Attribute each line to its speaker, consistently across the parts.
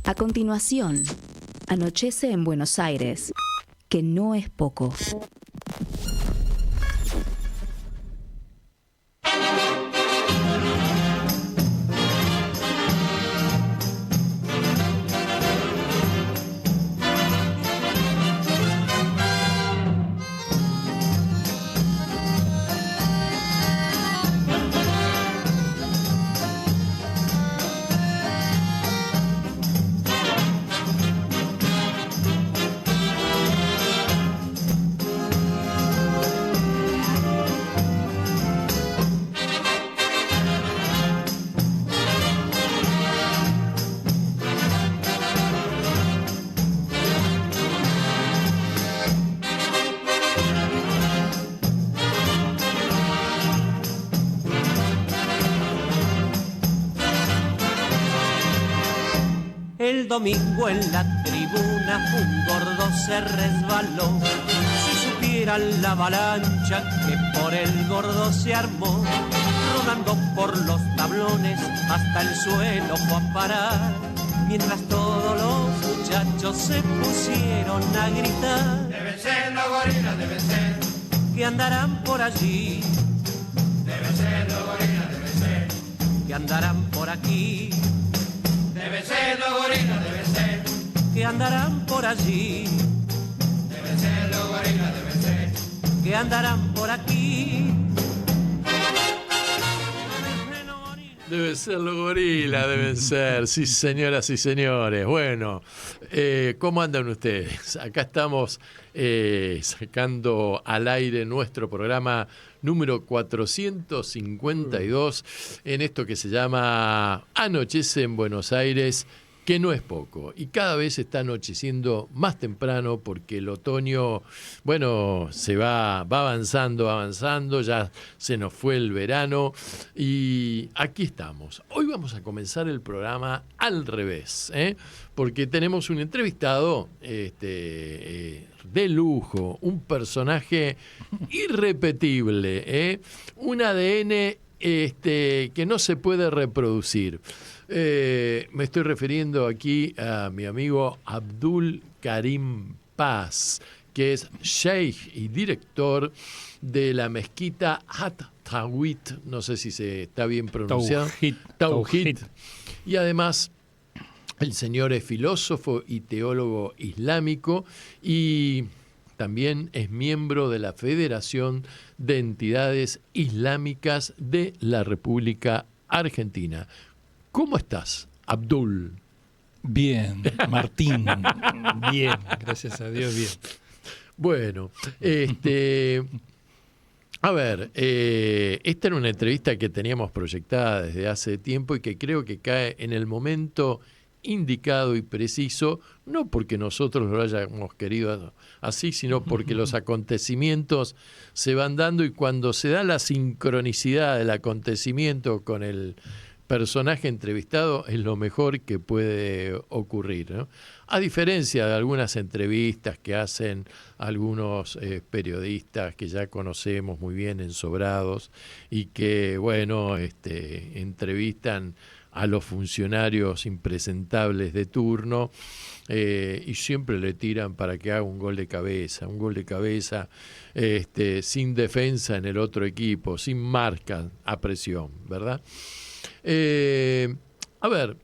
Speaker 1: A continuación, anochece en Buenos Aires, que no es poco.
Speaker 2: El domingo en la tribuna un gordo se resbaló. Si supieran la avalancha que por el gordo se armó, rodando por los tablones hasta el suelo fue a parar, mientras todos los muchachos se pusieron a gritar.
Speaker 3: Deben ser los gorilas, deben ser,
Speaker 2: que andarán por allí,
Speaker 3: deben ser los gorilas, deben ser,
Speaker 2: que andarán por aquí,
Speaker 3: deben ser los gorilas, deben ser,
Speaker 2: que andarán por allí,
Speaker 3: deben ser los gorilas, deben ser,
Speaker 2: que andarán por aquí.
Speaker 4: Deben ser los gorilas, deben ser. Sí, señoras y señores. Bueno, ¿cómo andan ustedes? Acá estamos sacando al aire nuestro programa número 452 en esto que se llama Anochece en Buenos Aires, que no es poco. Y cada vez está anocheciendo más temprano porque el otoño, bueno, se va avanzando, ya se nos fue el verano y aquí estamos. Hoy vamos a comenzar el programa al revés, porque tenemos un entrevistado de lujo, un personaje irrepetible, un ADN que no se puede reproducir. Me estoy refiriendo aquí a mi amigo Abdul Karim Paz, que es sheikh y director de la mezquita At-Tawhid, no sé si se está bien pronunciado. Tawhid. Y además, el señor es filósofo y teólogo islámico y también es miembro de la Federación de Entidades Islámicas de la República Argentina. ¿Cómo estás, Abdul?
Speaker 5: Bien, Martín. Bien, gracias a Dios, bien.
Speaker 4: Bueno, a ver, esta era una entrevista que teníamos proyectada desde hace tiempo y que creo que cae en el momento indicado y preciso, no porque nosotros lo hayamos querido así, sino porque los acontecimientos se van dando y cuando se da la sincronicidad del acontecimiento con el personaje entrevistado es lo mejor que puede ocurrir, ¿no? A diferencia de algunas entrevistas que hacen algunos periodistas que ya conocemos muy bien, ensobrados, y que, bueno, entrevistan a los funcionarios impresentables de turno y siempre le tiran para que haga un gol de cabeza sin defensa en el otro equipo, sin marca a presión, ¿verdad? A ver,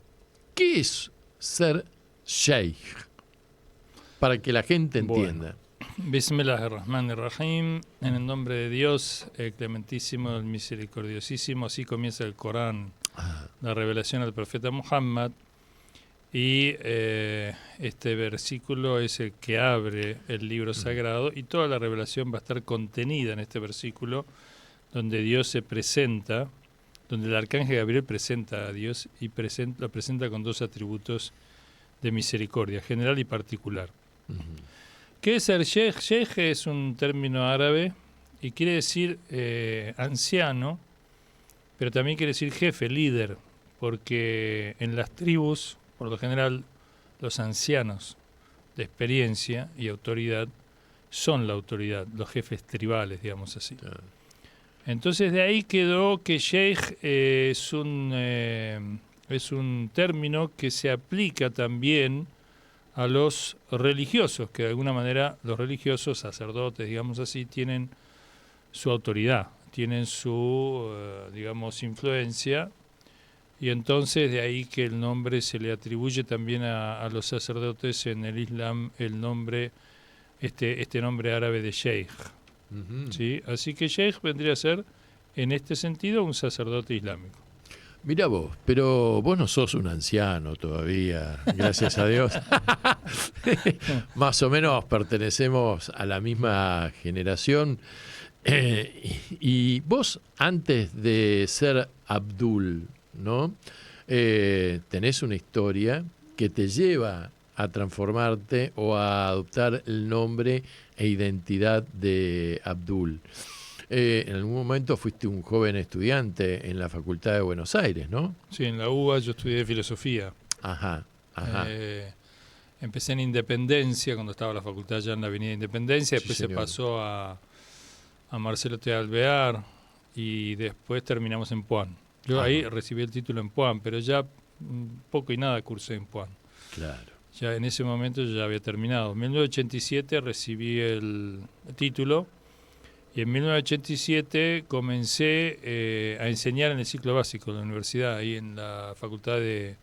Speaker 4: ¿qué es ser sheikh? Para que la gente entienda.
Speaker 5: Bismillahirrahmanirrahim. En el nombre de Dios, el clementísimo, el misericordiosísimo. Así comienza el Corán, la revelación al profeta Muhammad. Y este versículo es el que abre el libro sagrado y toda la revelación va a estar contenida en este versículo, donde Dios se presenta, donde el arcángel Gabriel presenta a Dios y lo presenta con dos atributos de misericordia, general y particular.
Speaker 4: Uh-huh.
Speaker 5: ¿Qué es ser sheikh? Sheikh es un término árabe y quiere decir anciano, pero también quiere decir jefe, líder, porque en las tribus, por lo general, los ancianos de experiencia y autoridad son la autoridad, los jefes tribales, digamos así. Entonces de ahí quedó que sheikh es un es un término que se aplica también a los religiosos, que de alguna manera los religiosos, sacerdotes, digamos así, tienen su autoridad, tienen su, digamos, influencia, y entonces de ahí que el nombre se le atribuye también a los sacerdotes en el Islam, el nombre, este nombre árabe de sheikh.
Speaker 4: Ujú.
Speaker 5: ¿Sí? Así que sheikh vendría a ser, en este sentido, un sacerdote islámico.
Speaker 4: Mira vos, pero vos no sos un anciano todavía, gracias a Dios. Más o menos pertenecemos a la misma generación. Y vos, antes de ser Abdul, ¿no? Tenés una historia que te lleva a transformarte o a adoptar el nombre e identidad de Abdul. En algún momento fuiste un joven estudiante en la Facultad de Buenos Aires, ¿no?
Speaker 5: Sí, en la UBA yo estudié filosofía.
Speaker 4: Ajá, ajá.
Speaker 5: Empecé en Independencia, cuando estaba la facultad ya en la Avenida Independencia,
Speaker 4: Sí,
Speaker 5: después se
Speaker 4: señor.
Speaker 5: pasó a Marcelo T. Alvear y después terminamos en Puan. Yo
Speaker 4: Ajá.
Speaker 5: ahí recibí el título en Puan, pero ya poco y nada cursé en Puan.
Speaker 4: Claro.
Speaker 5: Ya en ese momento yo ya había terminado. En 1987 recibí el título y en 1987 comencé a enseñar en el ciclo básico de la universidad, ahí en la facultad de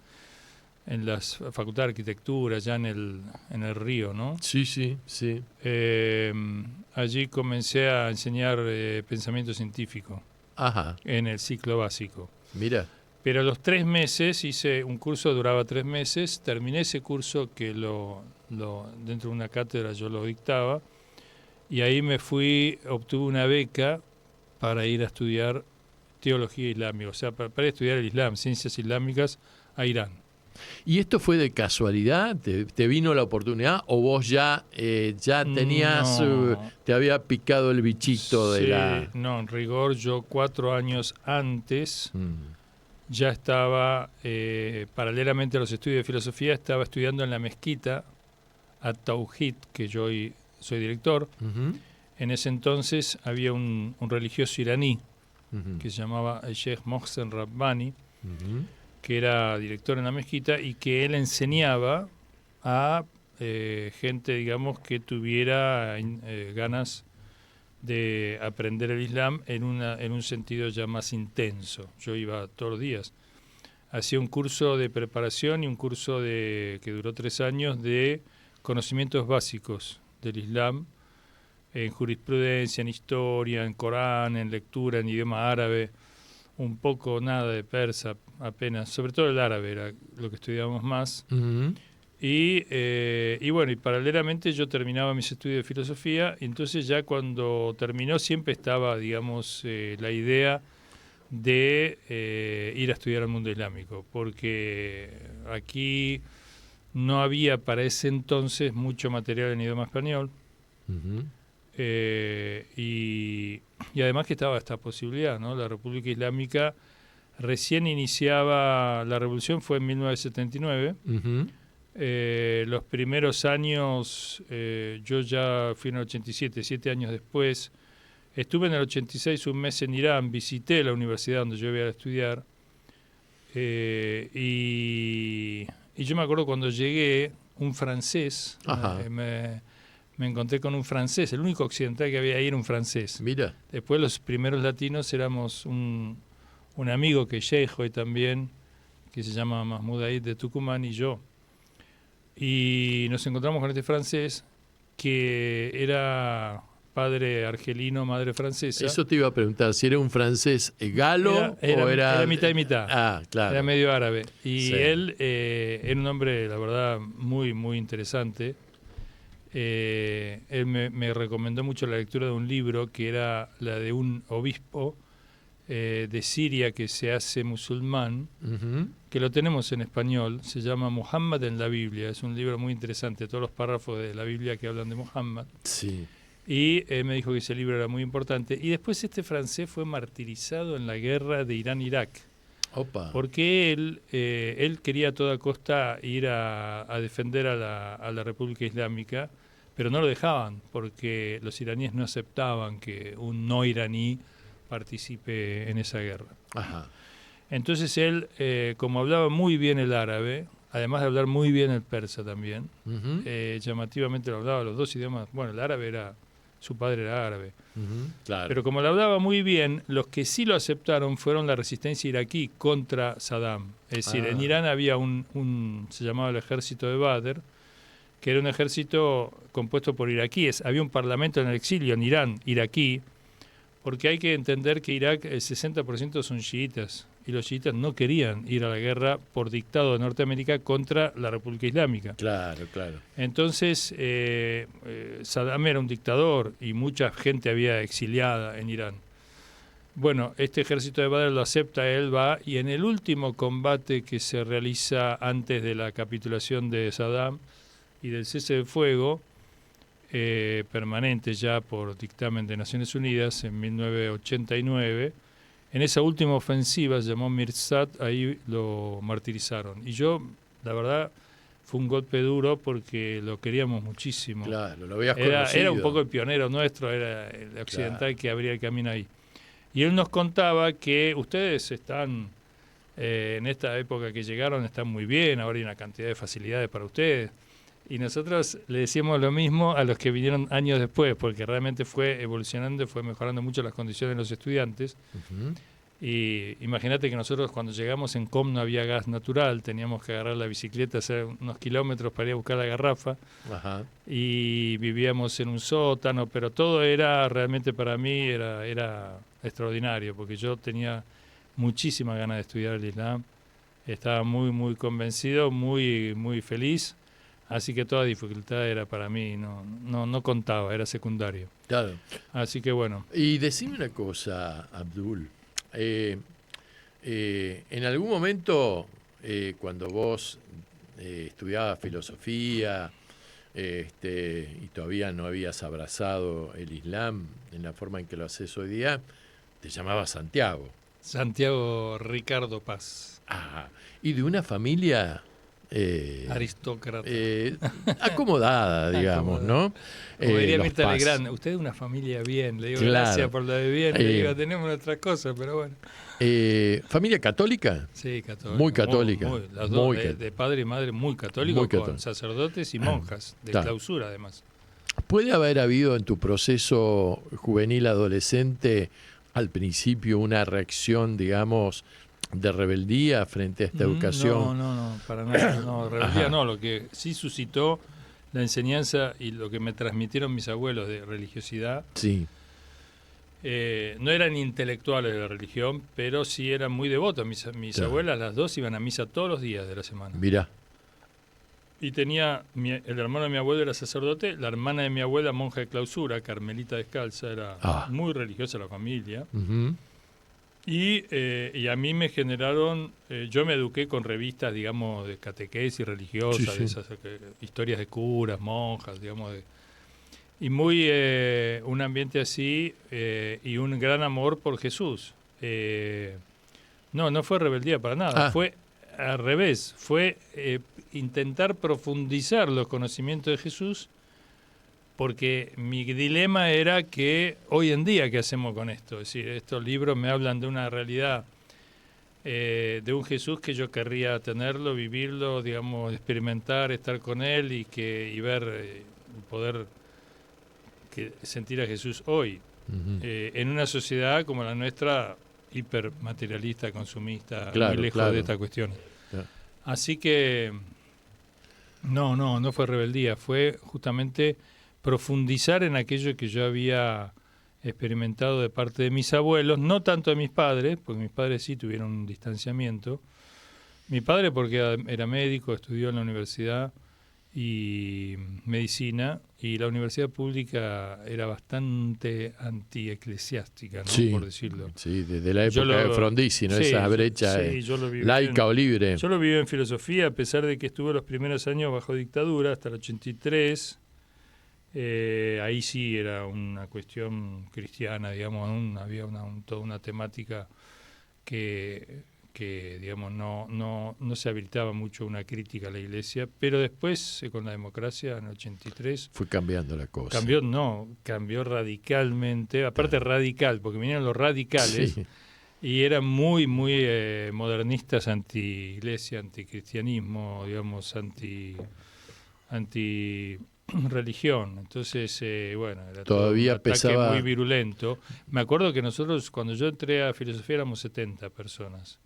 Speaker 5: Arquitectura, allá en el Río, ¿no?
Speaker 4: Sí, sí, sí.
Speaker 5: Allí comencé a enseñar pensamiento científico
Speaker 4: Ajá.
Speaker 5: en el ciclo básico.
Speaker 4: Mira.
Speaker 5: Pero a los 3 meses hice un curso, duraba 3 meses, terminé ese curso que dentro de una cátedra yo lo dictaba, y ahí me fui, obtuve una beca para ir a estudiar teología islámica, o sea, para estudiar el Islam, ciencias islámicas, a Irán.
Speaker 4: ¿Y esto fue de casualidad? ¿Te vino la oportunidad o vos ya tenías,
Speaker 5: No.
Speaker 4: te había picado el bichito de
Speaker 5: Sí,
Speaker 4: la...
Speaker 5: No, en rigor yo 4 años antes
Speaker 4: Mm.
Speaker 5: ya estaba, paralelamente a los estudios de filosofía, estaba estudiando en la mezquita At-Tawhid, que yo hoy soy director.
Speaker 4: Ujú,
Speaker 5: En ese entonces había un religioso iraní
Speaker 4: ujú,
Speaker 5: que se llamaba el Sheikh Mohsen Rabbani,
Speaker 4: ujú.
Speaker 5: que era director en la mezquita y que él enseñaba a gente, digamos, que tuviera ganas de aprender el Islam en un sentido ya más intenso. Yo iba todos los días. Hacía un curso de preparación y un curso que duró 3 años de conocimientos básicos del Islam, en jurisprudencia, en historia, en Corán, en lectura, en idioma árabe, un poco nada de persa apenas, sobre todo el árabe era lo que estudiábamos más.
Speaker 4: Ujú.
Speaker 5: Y bueno, y paralelamente yo terminaba mis estudios de filosofía, y entonces ya cuando terminó siempre estaba, digamos, la idea de ir a estudiar al mundo islámico, porque aquí no había para ese entonces mucho material en idioma español,
Speaker 4: Ujú.
Speaker 5: y además que estaba esta posibilidad, ¿no? La República Islámica recién iniciaba, la revolución fue en 1979.
Speaker 4: Ujú.
Speaker 5: Los primeros años, yo ya fui en el 87, 7 años después. Estuve en el 86 un mes en Irán, visité la universidad donde yo iba a estudiar, y yo me acuerdo cuando llegué, un francés,
Speaker 4: Ajá.
Speaker 5: me encontré con un francés, el único occidental que había ahí era un francés.
Speaker 4: Mira.
Speaker 5: Después los primeros latinos éramos un amigo que es sheikh hoy también, que se llama Mahmoud Aid de Tucumán, y yo. Y nos encontramos con este francés que era padre argelino, madre francesa.
Speaker 4: Eso te iba a preguntar, si era un francés galo o era...
Speaker 5: Era mitad y mitad.
Speaker 4: Ah, claro.
Speaker 5: Era medio árabe. Y
Speaker 4: Sí.
Speaker 5: él era un hombre, la verdad, muy, muy interesante. Él me recomendó mucho la lectura de un libro que era la de un obispo de Siria que se hace musulmán,
Speaker 4: Ujú.
Speaker 5: que lo tenemos en español, se llama Muhammad en la Biblia. Es un libro muy interesante, todos los párrafos de la Biblia que hablan de Muhammad.
Speaker 4: Sí.
Speaker 5: Y me dijo que ese libro era muy importante. Y después este francés fue martirizado en la guerra de Irán-Irak,
Speaker 4: Opa.
Speaker 5: porque él quería a toda costa ir a defender a la República Islámica, pero no lo dejaban, porque los iraníes no aceptaban que un no iraní participe en esa guerra.
Speaker 4: Ajá.
Speaker 5: Entonces él, como hablaba muy bien el árabe, además de hablar muy bien el persa también,
Speaker 4: Ujú,
Speaker 5: llamativamente lo hablaba los dos idiomas. Bueno, el árabe era, su padre era árabe.
Speaker 4: ujú, claro.
Speaker 5: Pero como lo hablaba muy bien, los que sí lo aceptaron fueron la resistencia iraquí contra Saddam. Es decir, en Irán había se llamaba el ejército de Badr, que era un ejército compuesto por iraquíes. Había un parlamento en el exilio en Irán, iraquí, porque hay que entender que Irak, el 60% son chiitas, y los chiitas no querían ir a la guerra por dictado de Norteamérica contra la República Islámica.
Speaker 4: Claro, claro.
Speaker 5: Entonces, Saddam era un dictador y mucha gente había exiliada en Irán. Bueno, este ejército de Badr lo acepta, él va, y en el último combate que se realiza antes de la capitulación de Saddam y del cese de fuego, permanente ya por dictamen de Naciones Unidas en 1989, en esa última ofensiva, se llamó Mirsad, ahí lo martirizaron. Y yo, la verdad, fue un golpe duro porque lo queríamos muchísimo.
Speaker 4: Claro, lo habías
Speaker 5: Era
Speaker 4: conocido.
Speaker 5: un poco el pionero nuestro, era el occidental que abría el camino ahí. Y él nos contaba que ustedes están, en esta época que llegaron, están muy bien, ahora hay una cantidad de facilidades para ustedes. Y nosotros le decíamos lo mismo a los que vinieron años después, porque realmente fue evolucionando, fue mejorando mucho las condiciones de los estudiantes.
Speaker 4: Ujú.
Speaker 5: Y imagínate que nosotros cuando llegamos en Com no había gas natural, teníamos que agarrar la bicicleta, hacer unos kilómetros para ir a buscar la garrafa,
Speaker 4: Ajá.
Speaker 5: y vivíamos en un sótano, pero todo era realmente para mí era extraordinario, porque yo tenía muchísimas ganas de estudiar el Islam, estaba muy, muy convencido, muy, muy feliz. Así que toda dificultad era para mí, no contaba, era secundario.
Speaker 4: Claro.
Speaker 5: Así que bueno.
Speaker 4: Y decime una cosa, Abdul. En algún momento, cuando vos estudiabas filosofía y todavía no habías abrazado el Islam en la forma en que lo haces hoy día, te llamabas Santiago.
Speaker 5: Santiago Ricardo Paz,
Speaker 4: Ah, y de una familia
Speaker 5: aristócrata.
Speaker 4: acomodada, digamos, ¿no?
Speaker 5: Como diría
Speaker 4: Los
Speaker 5: Mirta
Speaker 4: Paz.
Speaker 5: Legrand, usted es una familia bien. Le digo,
Speaker 4: Claro.
Speaker 5: gracias por la de bien. Le digo, tenemos nuestras cosas, pero bueno.
Speaker 4: ¿Familia católica?
Speaker 5: Sí, católica.
Speaker 4: Muy católica.
Speaker 5: Las dos,
Speaker 4: Muy
Speaker 5: de padre y madre, muy católicos,
Speaker 4: Muy
Speaker 5: con
Speaker 4: católico.
Speaker 5: sacerdotes y monjas, de
Speaker 4: Claro.
Speaker 5: clausura además.
Speaker 4: ¿Puede haber habido en tu proceso juvenil adolescente al principio una reacción, digamos, de rebeldía frente a esta educación?
Speaker 5: No, para nada. No, rebeldía no. Lo que sí suscitó la enseñanza y lo que me transmitieron mis abuelos de religiosidad,
Speaker 4: Sí,
Speaker 5: no eran intelectuales de la religión, pero sí eran muy devotos. Mis
Speaker 4: Claro.
Speaker 5: abuelas, las dos, iban a misa todos los días de la semana.
Speaker 4: mirá.
Speaker 5: Y tenía, el hermano de mi abuelo era sacerdote, la hermana de mi abuela monja de clausura, carmelita descalza, era muy religiosa la familia.
Speaker 4: Ujú.
Speaker 5: Y a mí me generaron, yo me eduqué con revistas, digamos, de catequesis religiosa,
Speaker 4: Sí, sí.
Speaker 5: de esas historias de curas, monjas, digamos, y muy un ambiente así y un gran amor por Jesús. No fue rebeldía para nada, fue al revés, fue intentar profundizar los conocimientos de Jesús, porque mi dilema era que hoy en día, ¿qué hacemos con esto? Es decir, estos libros me hablan de una realidad, de un Jesús que yo querría tenerlo, vivirlo, digamos, experimentar, estar con él y ver, poder sentir a Jesús hoy.
Speaker 4: Ujú.
Speaker 5: En una sociedad como la nuestra, hipermaterialista, consumista,
Speaker 4: Claro,
Speaker 5: muy lejos
Speaker 4: claro.
Speaker 5: de esta cuestión.
Speaker 4: Claro.
Speaker 5: Así que no fue rebeldía, fue justamente profundizar en aquello que yo había experimentado de parte de mis abuelos, no tanto de mis padres, porque mis padres sí tuvieron un distanciamiento. Mi padre porque era médico, estudió en la universidad y medicina, y la universidad pública era bastante antieclesiástica, ¿no?
Speaker 4: Sí,
Speaker 5: Por decirlo.
Speaker 4: sí, desde la
Speaker 5: Yo
Speaker 4: época de Frondizi, ¿no?
Speaker 5: sí,
Speaker 4: Esa brecha
Speaker 5: yo lo viví
Speaker 4: laica o libre.
Speaker 5: Yo lo viví en filosofía, a pesar de que estuve los primeros años bajo dictadura, hasta el 83. Ahí sí era una cuestión cristiana, digamos, había toda una temática que digamos, no se habilitaba mucho una crítica a la Iglesia, pero después, con la democracia, en el 83...
Speaker 4: Fue cambiando la cosa.
Speaker 5: Cambió radicalmente, aparte radical, porque vinieron los radicales,
Speaker 4: Sí.
Speaker 5: y eran muy, muy modernistas, anti-iglesia, anticristianismo, digamos, anti-religión. Entonces, bueno, era
Speaker 4: Todavía
Speaker 5: todo un ataque
Speaker 4: pesaba.
Speaker 5: muy virulento. Me acuerdo que nosotros, cuando yo entré a filosofía, éramos 70 personas.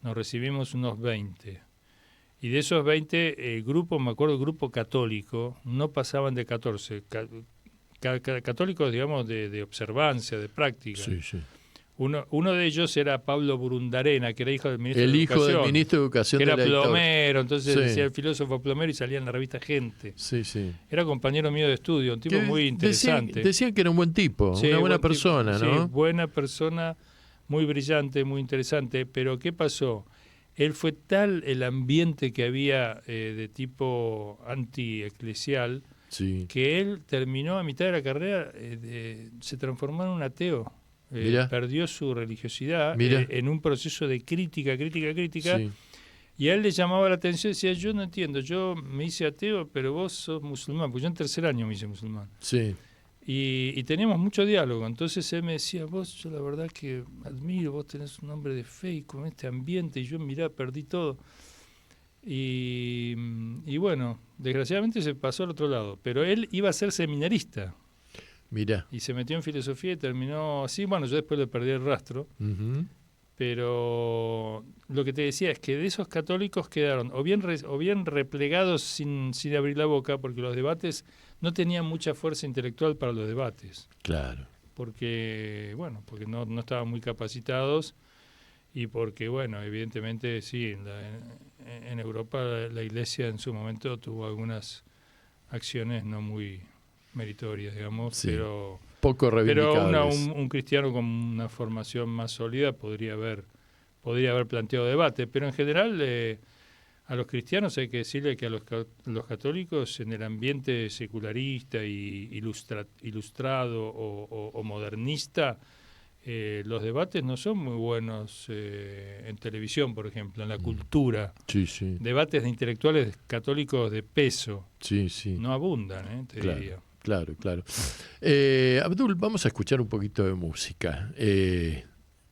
Speaker 5: Nos recibimos unos 20. Y de esos 20, el grupo, me acuerdo, el grupo católico, no pasaban de 14. Católicos, digamos, de observancia, de práctica.
Speaker 4: Sí, sí.
Speaker 5: Uno de ellos era Pablo Burundarena, que era hijo del ministro
Speaker 4: El
Speaker 5: de
Speaker 4: hijo
Speaker 5: Educación.
Speaker 4: del ministro de Educación
Speaker 5: Que
Speaker 4: de
Speaker 5: era
Speaker 4: la dictadura.
Speaker 5: plomero, entonces
Speaker 4: Sí.
Speaker 5: decía el filósofo plomero y salía en la revista Gente.
Speaker 4: Sí, sí.
Speaker 5: Era compañero mío de estudio, un tipo
Speaker 4: Que
Speaker 5: muy interesante.
Speaker 4: Decían que era un buen tipo,
Speaker 5: Sí,
Speaker 4: una buena
Speaker 5: buen tipo,
Speaker 4: persona,
Speaker 5: sí,
Speaker 4: ¿no?
Speaker 5: buena persona, muy brillante, muy interesante. Pero ¿qué pasó? Él fue tal el ambiente que había de tipo anti-eclesial
Speaker 4: Sí.
Speaker 5: que él terminó a mitad de la carrera, se transformó en un ateo.
Speaker 4: Mirá.
Speaker 5: Perdió su religiosidad
Speaker 4: Mirá.
Speaker 5: en un proceso de crítica.
Speaker 4: Sí.
Speaker 5: Y a él le llamaba la atención, decía, yo no entiendo, yo me hice ateo, pero vos sos musulmán, porque yo en tercer año me hice musulmán.
Speaker 4: Sí.
Speaker 5: Y teníamos mucho diálogo, entonces él me decía, vos, yo la verdad que admiro, vos tenés un hombre de fe y con este ambiente, y yo mirá, perdí todo. Y bueno, desgraciadamente se pasó al otro lado, pero él iba a ser seminarista
Speaker 4: Mira.
Speaker 5: y se metió en filosofía y terminó así. Bueno, yo después le perdí el rastro, pero lo que te decía es que de esos católicos quedaron o bien replegados sin abrir la boca, porque los debates no tenían mucha fuerza intelectual para los debates,
Speaker 4: Claro.
Speaker 5: porque no estaban muy capacitados y porque, bueno, evidentemente sí, en Europa la Iglesia en su momento tuvo algunas acciones no muy meritorias, digamos,
Speaker 4: Sí.
Speaker 5: pero
Speaker 4: Poco reivindicables.
Speaker 5: un cristiano con una formación más sólida podría haber planteado debate, pero en general a los cristianos hay que decirle que a los católicos en el ambiente secularista y ilustrado o modernista, los debates no son muy buenos en televisión, por ejemplo, en la cultura.
Speaker 4: Sí, sí.
Speaker 5: Debates de intelectuales católicos de peso
Speaker 4: Sí, sí.
Speaker 5: no abundan, te
Speaker 4: Claro.
Speaker 5: diría.
Speaker 4: Claro, claro. Abdul, vamos a escuchar un poquito de música.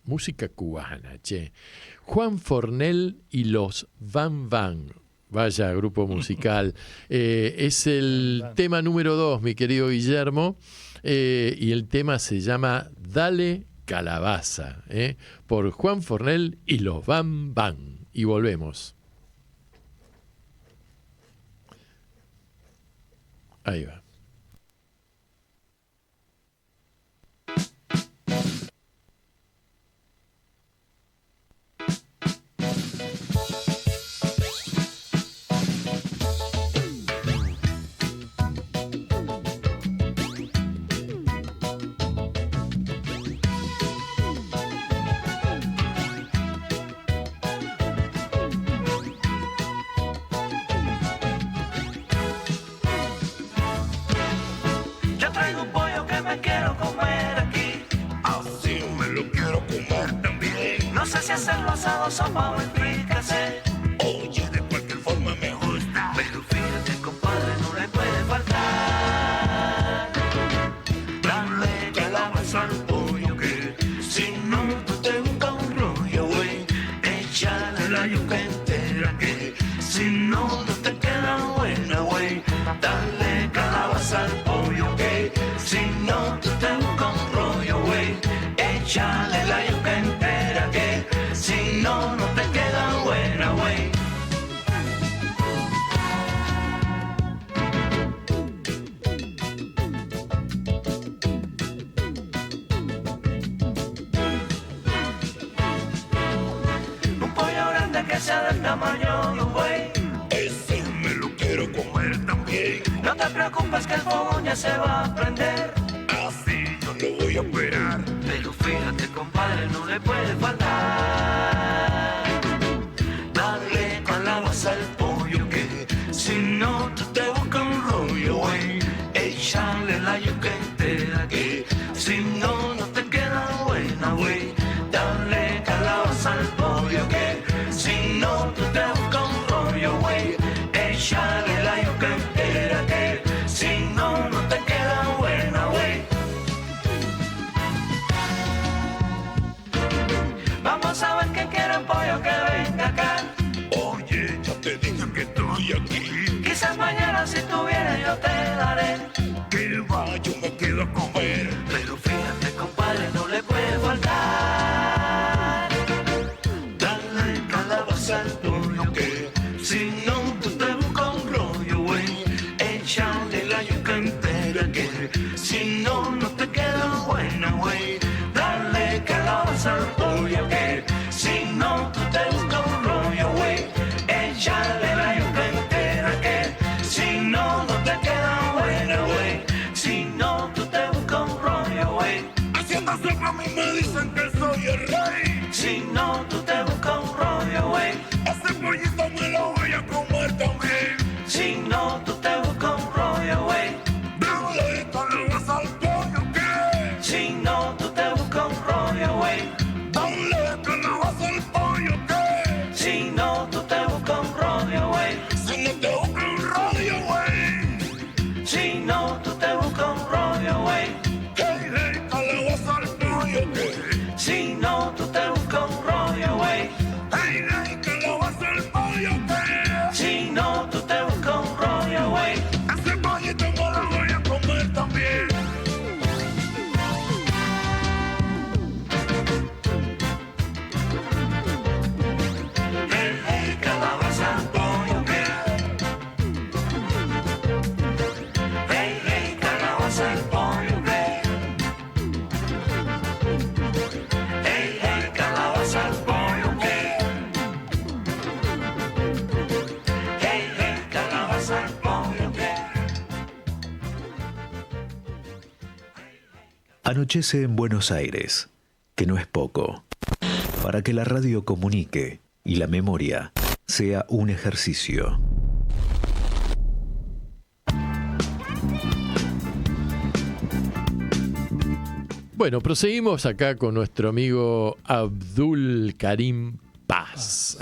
Speaker 4: Música cubana, che. Juan Fornel y los Van Van. Vaya grupo musical. Es el tema número 2, mi querido Guillermo. Y el tema se llama Dale Calabaza. Por Juan Fornel y los Van Van. Y volvemos. Ahí va.
Speaker 2: Yo traigo un pollo que me quiero comer aquí.
Speaker 3: Así me lo quiero comer también.
Speaker 2: No sé si hacerlo asado, sopa o en fricassé.
Speaker 3: Oye, de cualquier forma me gusta.
Speaker 2: Pero fíjate, compadre, no le puede faltar darle calabaza al pollo, que si no tú te buscas un rollo, güey. Échale la yuca entera, que si no no te queda buena, güey. Dale calabaza al pollo, que si no tú te buscas un rollo, güey. Échale la yuca entera, que si no no te queda buena, güey. Un pollo grande que sea del tamaño de un buey.
Speaker 3: Ese me lo quiero comer también.
Speaker 2: No te preocupes que el fogón ya se va a prender.
Speaker 3: Así yo no voy a esperar.
Speaker 2: Pero fíjate, compadre, no le puede faltar darle calabaza al pollo, que si no tú te buscas un rollo, güey. Échale la yuca entera, que si no no te queda buena, güey. Dale calabaza al pollo, que si no tú te buscas un rollo, güey. Échale la yuca entera, que si no no te queda buena, güey.
Speaker 3: Si no, no te queda buena, güey. Dale calabaza al pollo que si no, tú te buscas un rollo, güey. Échale la yuca entera que si no, no te queda buena, güey. Si no, tú te buscas un rollo, güey. Haciendo siempre a mí me dicen que soy el rey. Si no, tú te buscas un rollo, güey. Ese pollito me lo voy a comer también. Si no, tú te buscas un rollo, güey. Dale calabaza al pollo que si no, tú te buscas un rollo, güey. Dale calabaza al pollo que si no, tú te buscas un rollo, güey. Si no te buscas un rollo, güey. Si no, tú te buscas un rollo, güey. Hey, hey, calabaza al pollo que si no, tú te buscas un rollo, güey. Hey, hey, calabaza al pollo que si no, tú te buscas un rollo, güey. Ese pollito me lo voy a comer también. Hey, hey, calabaza al pollo que hey, hey, calabaza al pollo que hey, hey, calabaza al pollo que hey, hey, calabaza al pollo que
Speaker 6: Anochece en Buenos Aires, que no es poco, para que la radio comunique y la memoria sea un ejercicio.
Speaker 4: Bueno, proseguimos acá con nuestro amigo Abdul Karim Paz.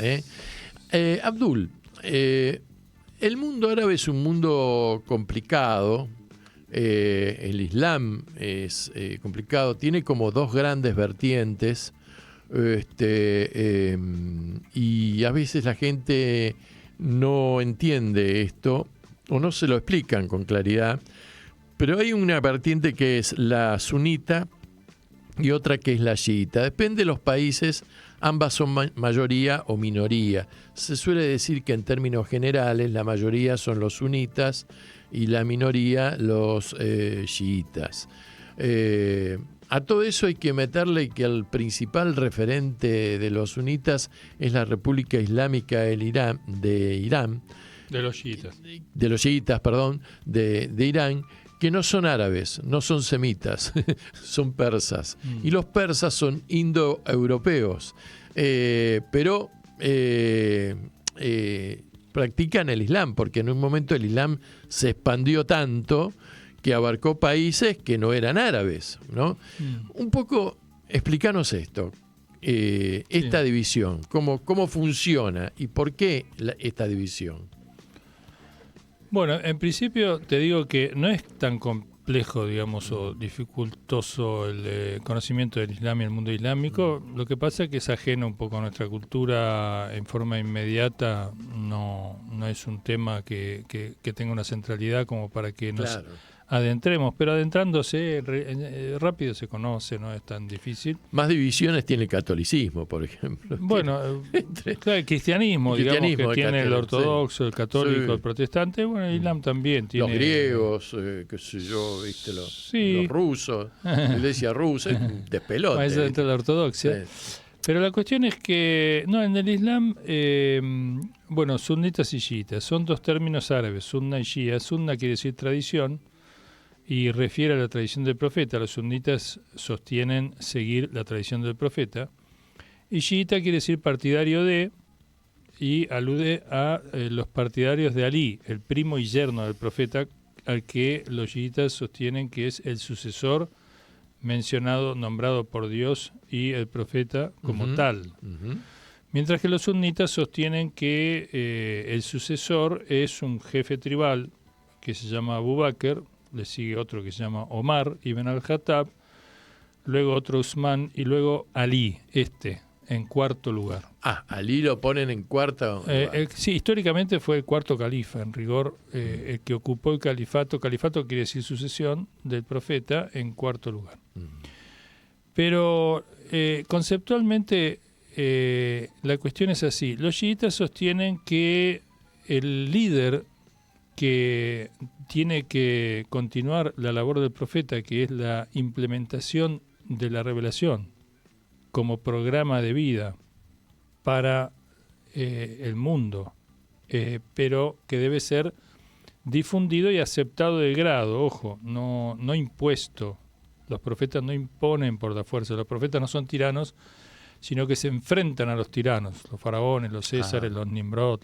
Speaker 4: Abdul, el mundo árabe es un mundo complicado. El Islam es complicado, tiene como dos grandes vertientes, y a veces la gente no entiende esto o no se lo explican con claridad, pero hay una vertiente que es la sunita y otra que es la chiita. Depende de los países, ambas son mayoría o minoría. Se suele decir que en términos generales la mayoría son los sunitas y la minoría los chiitas. A todo eso hay que meterle que el principal referente de los sunitas es la República Islámica de Irán.
Speaker 5: De los chiitas.
Speaker 4: De los chiitas, perdón, de Irán, que no son árabes, no son semitas, son persas. Y los persas son indoeuropeos, pero practican el Islam, porque en un momento el Islam se expandió tanto que abarcó países que no eran árabes, ¿no? Un poco, explícanos esto, esta división, cómo funciona y por qué esta división.
Speaker 5: Bueno, en principio te digo que no es tan complejo, digamos, o dificultoso el conocimiento del Islam y el mundo islámico. Lo que pasa es que es ajeno un poco a nuestra cultura en forma inmediata. No es un tema que tenga una centralidad como para que nos adentremos, pero adentrándose rápido se conoce, no es tan difícil.
Speaker 4: Más divisiones tiene el catolicismo, por ejemplo.
Speaker 5: Bueno, claro, el cristianismo, digamos, que tiene el ortodoxo, el católico, el protestante, bueno, el Islam también tiene.
Speaker 4: Los griegos, qué sé yo, viste, los rusos, la iglesia rusa, es despelote.
Speaker 5: Eso dentro de la ortodoxia. Sí. Pero la cuestión es que, no, en el Islam, bueno, sunitas y chiitas, son dos términos árabes, sunna y shia. Sunna quiere decir tradición, y refiere a la tradición del profeta. Los sunitas sostienen seguir la tradición del profeta. Y chiita quiere decir partidario de, y alude a los partidarios de Ali, el primo y yerno del profeta, al que los chiitas sostienen que es el sucesor mencionado, nombrado por Dios y el profeta como tal. Mientras que los sunitas sostienen que el sucesor es un jefe tribal que se llama Abu Bakr, le sigue otro que se llama Omar ibn al-Khattab, luego otro Usman y luego Ali, en cuarto lugar.
Speaker 4: Ali lo ponen en cuarto lugar.
Speaker 5: Sí, históricamente fue el cuarto califa, en rigor, el que ocupó el califato. Califato quiere decir sucesión del profeta, en cuarto lugar. Pero conceptualmente la cuestión es así. Los chiitas sostienen que el líder que tiene que continuar la labor del profeta, que es la implementación de la revelación como programa de vida para el mundo, pero que debe ser difundido y aceptado de grado, ojo, no impuesto. Los profetas no imponen por la fuerza, los profetas no son tiranos, sino que se enfrentan a los tiranos, los faraones, los césares, los Nimrod,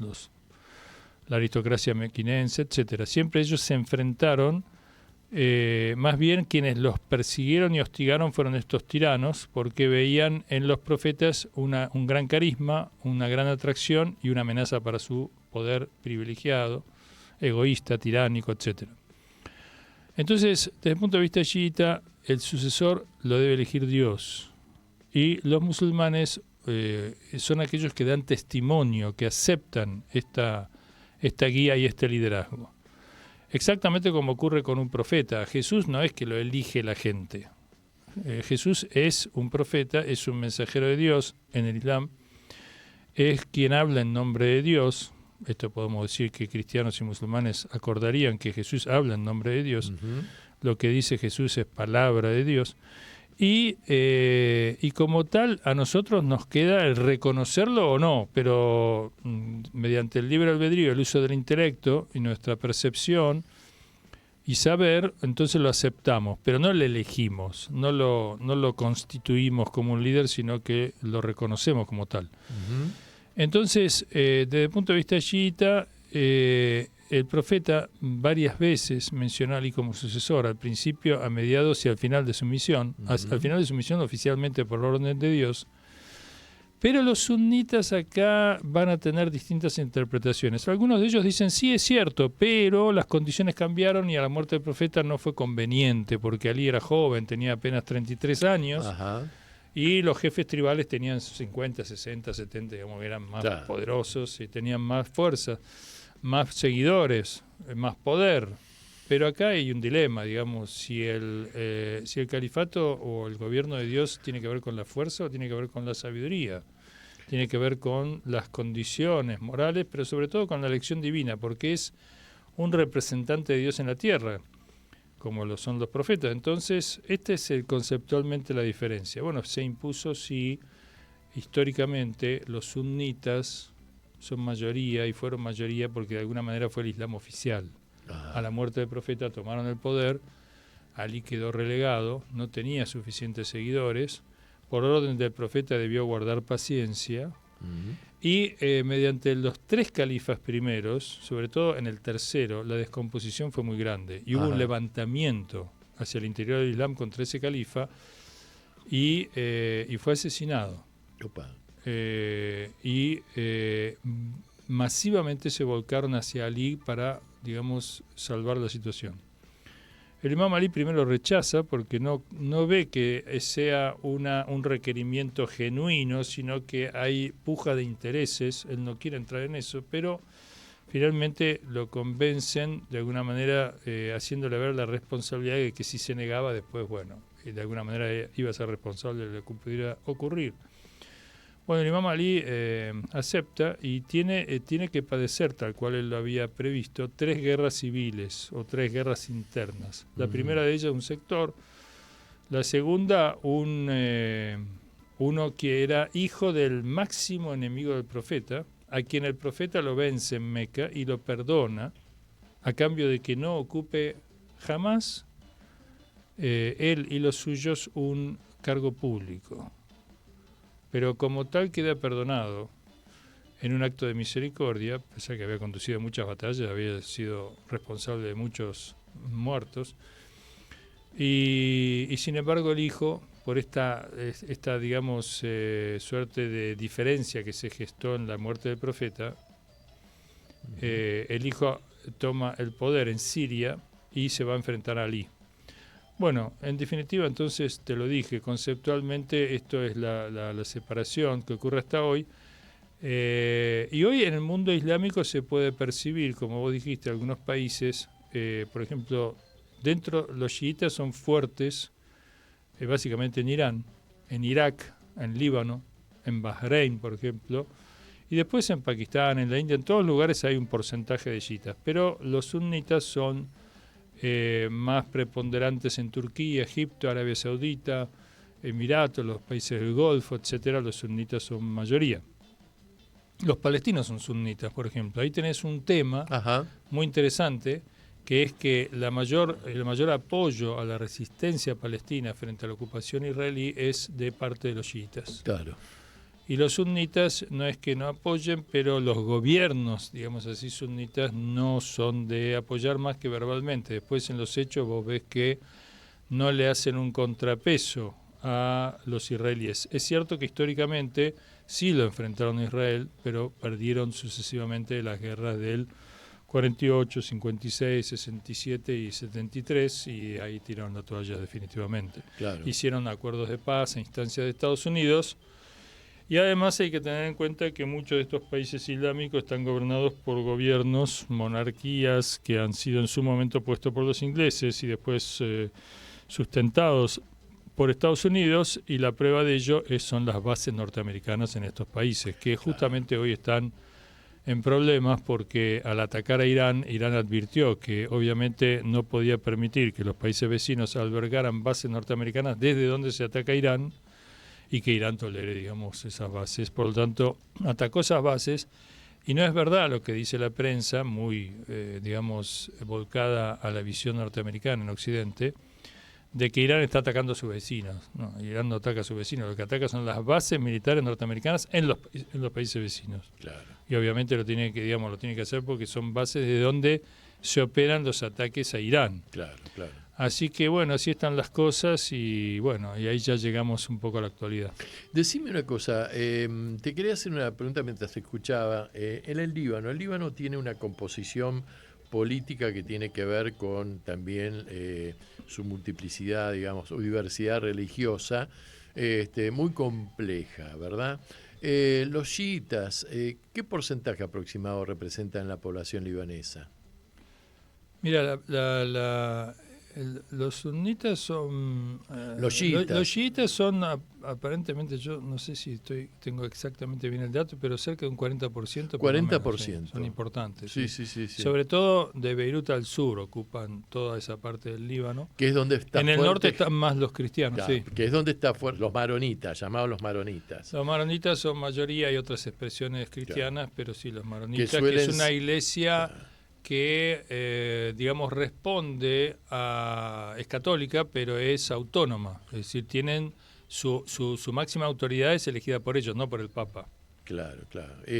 Speaker 5: la aristocracia mequinense, etcétera. Siempre ellos se enfrentaron, más bien quienes los persiguieron y hostigaron fueron estos tiranos, porque veían en los profetas un gran carisma, una gran atracción y una amenaza para su poder privilegiado, egoísta, tiránico, etcétera. Entonces, desde el punto de vista chiita, el sucesor lo debe elegir Dios. Y los musulmanes son aquellos que dan testimonio, que aceptan esta guía y este liderazgo. Exactamente como ocurre con un profeta. Jesús no es que lo elige la gente. Jesús es un profeta, es un mensajero de Dios en el Islam, es quien habla en nombre de Dios. Esto podemos decir que cristianos y musulmanes acordarían que Jesús habla en nombre de Dios. Lo que dice Jesús es palabra de Dios. Y como tal, a nosotros nos queda el reconocerlo o no, pero mediante el libre albedrío, el uso del intelecto y nuestra percepción y saber, entonces lo aceptamos, pero no lo elegimos, no lo constituimos como un líder, sino que lo reconocemos como tal. Entonces, desde el punto de vista chiita, el profeta varias veces mencionó a Ali como sucesor, al principio, a mediados y al final de su misión, al final de su misión oficialmente por orden de Dios, pero los sunitas acá van a tener distintas interpretaciones. Algunos de ellos dicen, sí, es cierto, pero las condiciones cambiaron y a la muerte del profeta no fue conveniente, porque Ali era joven, tenía apenas 33 años, y los jefes tribales tenían 50, 60, 70, digamos, eran más poderosos y tenían más fuerza, más seguidores, más poder. Pero acá hay un dilema, digamos, si el califato o el gobierno de Dios tiene que ver con la fuerza o tiene que ver con la sabiduría. Tiene que ver con las condiciones morales, pero sobre todo con la elección divina, porque es un representante de Dios en la tierra, como lo son los profetas. Entonces, esta es conceptualmente la diferencia. Bueno, se impuso si históricamente los sunitas son mayoría y fueron mayoría porque de alguna manera fue el Islam oficial. A la muerte del profeta tomaron el poder, Ali quedó relegado, no tenía suficientes seguidores, por orden del profeta debió guardar paciencia y mediante los 3 califas primeros, sobre todo en el tercero, la descomposición fue muy grande y hubo un levantamiento hacia el interior del Islam contra ese califa y fue asesinado. Masivamente se volcaron hacia Ali para, digamos, salvar la situación. El imam Ali primero rechaza porque no ve que sea un requerimiento genuino, sino que hay puja de intereses. Él no quiere entrar en eso, pero finalmente lo convencen de alguna manera, haciéndole ver la responsabilidad de que si se negaba después, bueno, de alguna manera iba a ser responsable de lo que pudiera ocurrir. Bueno, el imam Ali acepta y tiene que padecer, tal cual él lo había previsto, 3 guerras civiles o 3 guerras internas. La primera de ellas un sector, la segunda uno que era hijo del máximo enemigo del profeta, a quien el profeta lo vence en Meca y lo perdona a cambio de que no ocupe jamás él y los suyos un cargo público. Pero como tal queda perdonado en un acto de misericordia, pese a que había conducido muchas batallas, había sido responsable de muchos muertos, y sin embargo el hijo, por esta digamos, suerte de diferencia que se gestó en la muerte del profeta, el hijo toma el poder en Siria y se va a enfrentar a Ali. Bueno, en definitiva, entonces, te lo dije, conceptualmente esto es la separación que ocurre hasta hoy. Y hoy en el mundo islámico se puede percibir, como vos dijiste, algunos países, por ejemplo, los chiitas son fuertes, básicamente en Irán, en Irak, en Líbano, en Bahrein, por ejemplo, y después en Pakistán, en la India, en todos lugares hay un porcentaje de chiitas, pero los sunitas son más preponderantes en Turquía, Egipto, Arabia Saudita, Emiratos, los países del Golfo, etcétera, los sunitas son mayoría. Los palestinos son sunitas, por ejemplo. Ahí tenés un tema muy interesante, que es que el mayor apoyo a la resistencia palestina frente a la ocupación israelí es de parte de los chiitas.
Speaker 4: Claro.
Speaker 5: Y los sunitas no es que no apoyen, pero los gobiernos, digamos así, sunitas no son de apoyar más que verbalmente. Después en los hechos vos ves que no le hacen un contrapeso a los israelíes. Es cierto que históricamente sí lo enfrentaron a Israel, pero perdieron sucesivamente las guerras del 48, 56, 67 y 73, y ahí tiraron la toalla definitivamente.
Speaker 4: Claro.
Speaker 5: Hicieron acuerdos de paz a instancias de Estados Unidos, y además hay que tener en cuenta que muchos de estos países islámicos están gobernados por gobiernos, monarquías que han sido en su momento puestos por los ingleses y después sustentados por Estados Unidos, y la prueba de ello son las bases norteamericanas en estos países, que justamente hoy están en problemas porque al atacar a Irán, Irán advirtió que obviamente no podía permitir que los países vecinos albergaran bases norteamericanas desde donde se ataca a Irán, y que Irán tolere, digamos, esas bases. Por lo tanto, atacó esas bases, y no es verdad lo que dice la prensa, muy, digamos, volcada a la visión norteamericana en Occidente, de que Irán está atacando a sus vecinos. No, Irán no ataca a sus vecinos, lo que ataca son las bases militares norteamericanas en los países vecinos.
Speaker 4: Claro.
Speaker 5: Y obviamente lo tiene que hacer porque son bases de donde se operan los ataques a Irán.
Speaker 4: Claro, claro.
Speaker 5: Así que bueno, así están las cosas, y bueno, y ahí ya llegamos un poco a la actualidad.
Speaker 4: Decime una cosa, te quería hacer una pregunta mientras te escuchaba. En el Líbano tiene una composición política que tiene que ver con también su multiplicidad, digamos, o diversidad religiosa, muy compleja, ¿verdad? Los chiitas, ¿qué porcentaje aproximado representan en la población libanesa?
Speaker 5: Mira, los sunitas son...
Speaker 4: Los chiitas.
Speaker 5: Los chiitas son, aparentemente, yo no sé si tengo exactamente bien el dato, pero cerca de un 40%.
Speaker 4: 40%.
Speaker 5: Sí, son importantes.
Speaker 4: Sí.
Speaker 5: Sobre todo de Beirut al sur ocupan toda esa parte del Líbano.
Speaker 4: Que es donde está
Speaker 5: en el
Speaker 4: fuerte,
Speaker 5: norte están más los cristianos,
Speaker 4: claro,
Speaker 5: sí.
Speaker 4: Que es donde está fuerte, los maronitas, llamados los maronitas.
Speaker 5: Los maronitas son mayoría, hay otras expresiones cristianas, claro, pero sí, los maronitas, que es una iglesia... que, digamos, responde es católica, pero es autónoma. Es decir, tienen su máxima autoridad es elegida por ellos, no por el Papa.
Speaker 4: Claro.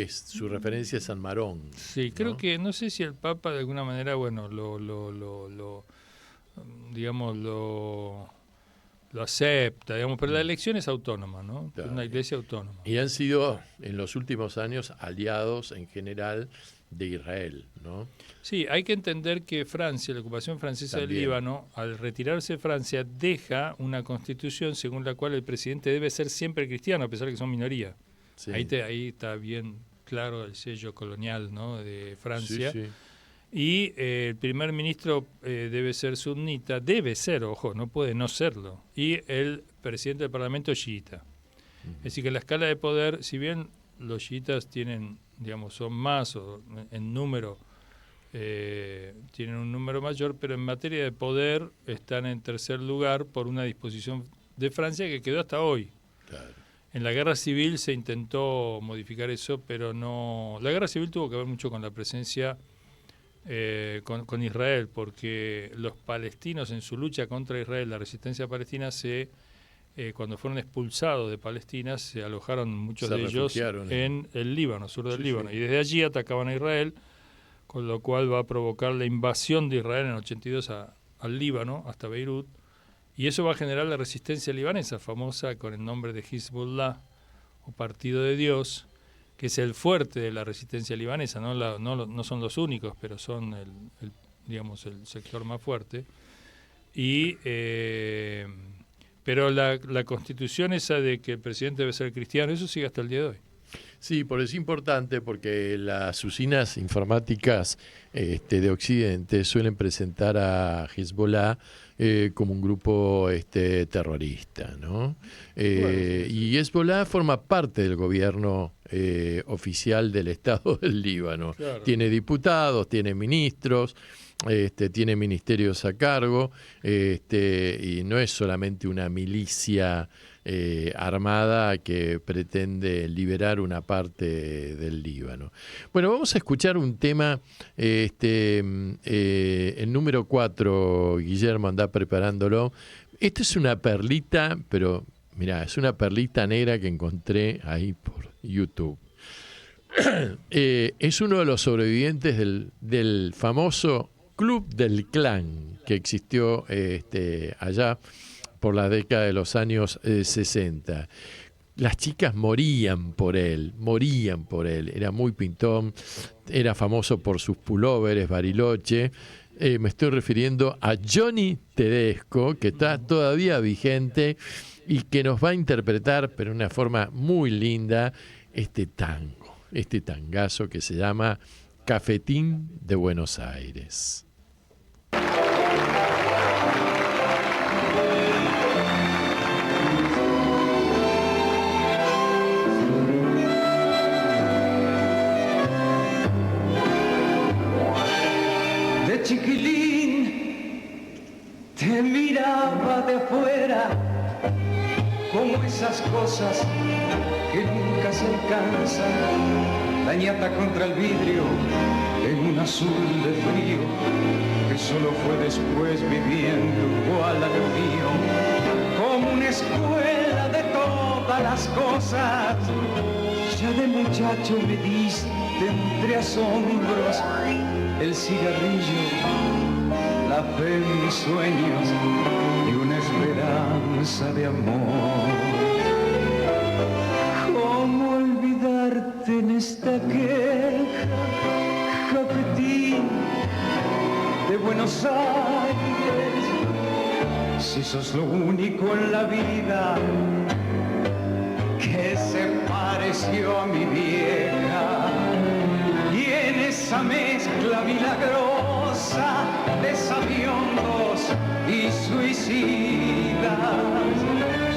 Speaker 4: Su referencia es San Marón.
Speaker 5: Sí, creo, ¿no? Que, no sé si el Papa de alguna manera, bueno, lo acepta, digamos, pero la elección es autónoma, ¿no? Claro. Es una iglesia autónoma.
Speaker 4: Y han sido, en los últimos años, aliados en general de Israel, ¿no?
Speaker 5: Sí, hay que entender que Francia, la ocupación francesa del Líbano, al retirarse Francia, deja una constitución según la cual el presidente debe ser siempre cristiano, a pesar de que son minoría. Sí. Ahí está bien claro el sello colonial, ¿no?, de Francia. Sí. Y el primer ministro debe ser sunita, debe ser, ojo, no puede no serlo. Y el presidente del parlamento es chiita. Es decir, que la escala de poder, si bien los chiitas tienen, digamos, son más o en número, tienen un número mayor, pero en materia de poder están en tercer lugar por una disposición de Francia que quedó hasta hoy. Claro. En la guerra civil se intentó modificar eso, pero no. La guerra civil tuvo que ver mucho con la presencia con Israel, porque los palestinos en su lucha contra Israel, la resistencia palestina, cuando fueron expulsados de Palestina, se alojaron muchos de ellos en el Líbano, sur del Líbano, y desde allí atacaban a Israel, con lo cual va a provocar la invasión de Israel en el 82 al Líbano, hasta Beirut, y eso va a generar la resistencia libanesa, famosa con el nombre de Hezbollah, o Partido de Dios, que es el fuerte de la resistencia libanesa. No son los únicos, pero son digamos, el sector más fuerte. Pero la constitución esa de que el presidente debe ser cristiano, eso sigue hasta el día de hoy.
Speaker 4: Sí, por eso es importante porque las usinas informáticas de Occidente suelen presentar a Hezbollah como un grupo terrorista, ¿no? Y Hezbollah forma parte del gobierno oficial del Estado del Líbano.
Speaker 5: Claro.
Speaker 4: Tiene diputados, tiene ministros, tiene ministerios a cargo, y no es solamente una milicia armada que pretende liberar una parte del Líbano. Bueno, vamos a escuchar un tema, el número 4, Guillermo anda preparándolo. Esto es una perlita, pero mirá, es una perlita negra que encontré ahí por YouTube. Es uno de los sobrevivientes del famoso Club del Clan que existió allá por la década de los años 60. Las chicas morían por él, era muy pintón, era famoso por sus pulóveres Bariloche. Me estoy refiriendo a Johnny Tedesco, que está todavía vigente y que nos va a interpretar, pero de una forma muy linda, este tangazo que se llama Cafetín de Buenos Aires.
Speaker 7: De chiquilín te miraba de afuera como esas cosas que nunca se alcanzan, la ñata contra el vidrio en un azul de frío que solo fue después viviendo igual al mío, como una escuela de todas las cosas. Ya de muchacho me diste entre asombros el cigarrillo, la fe en mis sueños y una esperanza de amor. ¿Cómo olvidarte en esta queja, Cafetín de Buenos Aires? Si sos lo único en la vida que se pareció a mi vieja, y en esa mezcla milagrosa de sabiondos y suicidas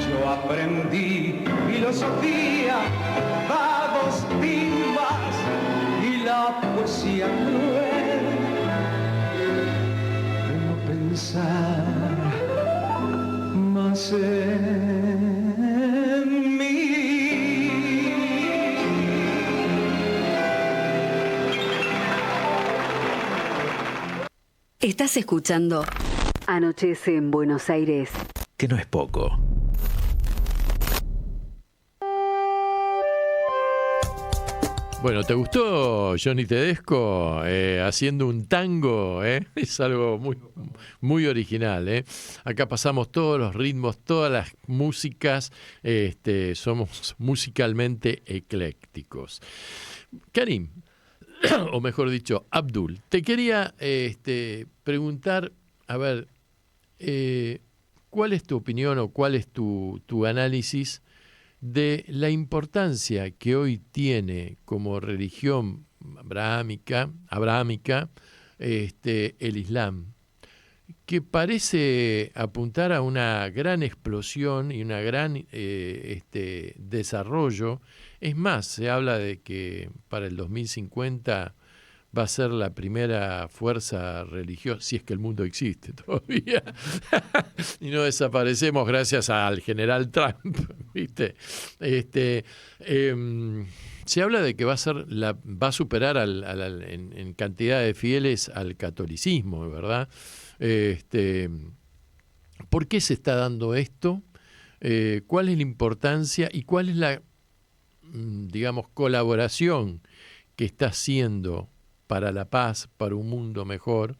Speaker 7: yo aprendí filosofía, dados, timbas y la poesía cruel de no pensar más en mí.
Speaker 8: Estás escuchando Anochece en Buenos Aires.
Speaker 6: Que no es poco.
Speaker 4: Bueno, ¿te gustó Johnny Tedesco haciendo un tango? Es algo muy, muy original. Acá pasamos todos los ritmos, todas las músicas, somos musicalmente eclécticos. Karim, o mejor dicho, Abdul, te quería preguntar, a ver, ¿cuál es tu opinión o cuál es tu análisis de la importancia que hoy tiene como religión abrámica, el Islam, que parece apuntar a una gran explosión y una gran desarrollo? Es más, se habla de que para el 2050 va a ser la primera fuerza religiosa, si es que el mundo existe todavía, y no desaparecemos gracias al general Trump, ¿viste? Se habla de que va a superar en cantidad de fieles al catolicismo, ¿verdad? ¿Por qué se está dando esto? ¿Cuál es la importancia y cuál es la, digamos, colaboración que está haciendo para la paz, para un mundo mejor,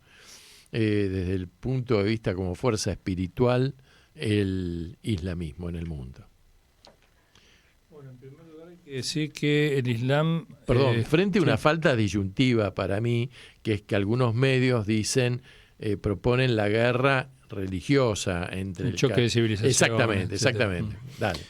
Speaker 4: desde el punto de vista como fuerza espiritual, el islamismo en el mundo?
Speaker 5: Bueno, en primer lugar hay que decir que el Islam...
Speaker 4: Perdón, frente a una
Speaker 5: sí.
Speaker 4: falta disyuntiva para mí, que es que algunos medios dicen, proponen la guerra religiosa entre
Speaker 5: el choque de civilizaciones.
Speaker 4: Exactamente. Dale.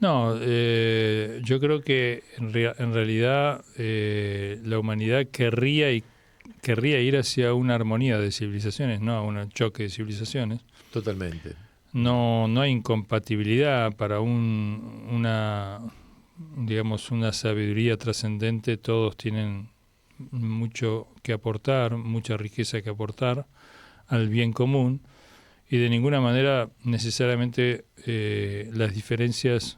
Speaker 5: No, yo creo que en realidad la humanidad querría ir hacia una armonía de civilizaciones, no a un choque de civilizaciones.
Speaker 4: Totalmente.
Speaker 5: No hay incompatibilidad para una sabiduría trascendente. Todos tienen mucho que aportar, mucha riqueza que aportar al bien común, y de ninguna manera necesariamente las diferencias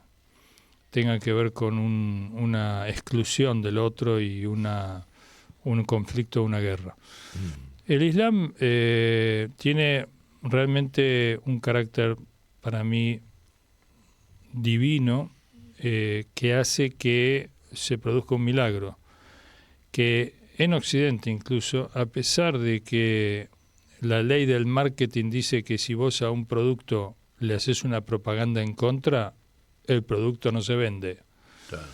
Speaker 5: tengan que ver con una exclusión del otro y un conflicto o una guerra. El Islam tiene realmente un carácter para mí divino, que hace que se produzca un milagro, que en Occidente incluso, a pesar de que la ley del marketing dice que si vos a un producto le haces una propaganda en contra, el producto no se vende.
Speaker 4: Claro.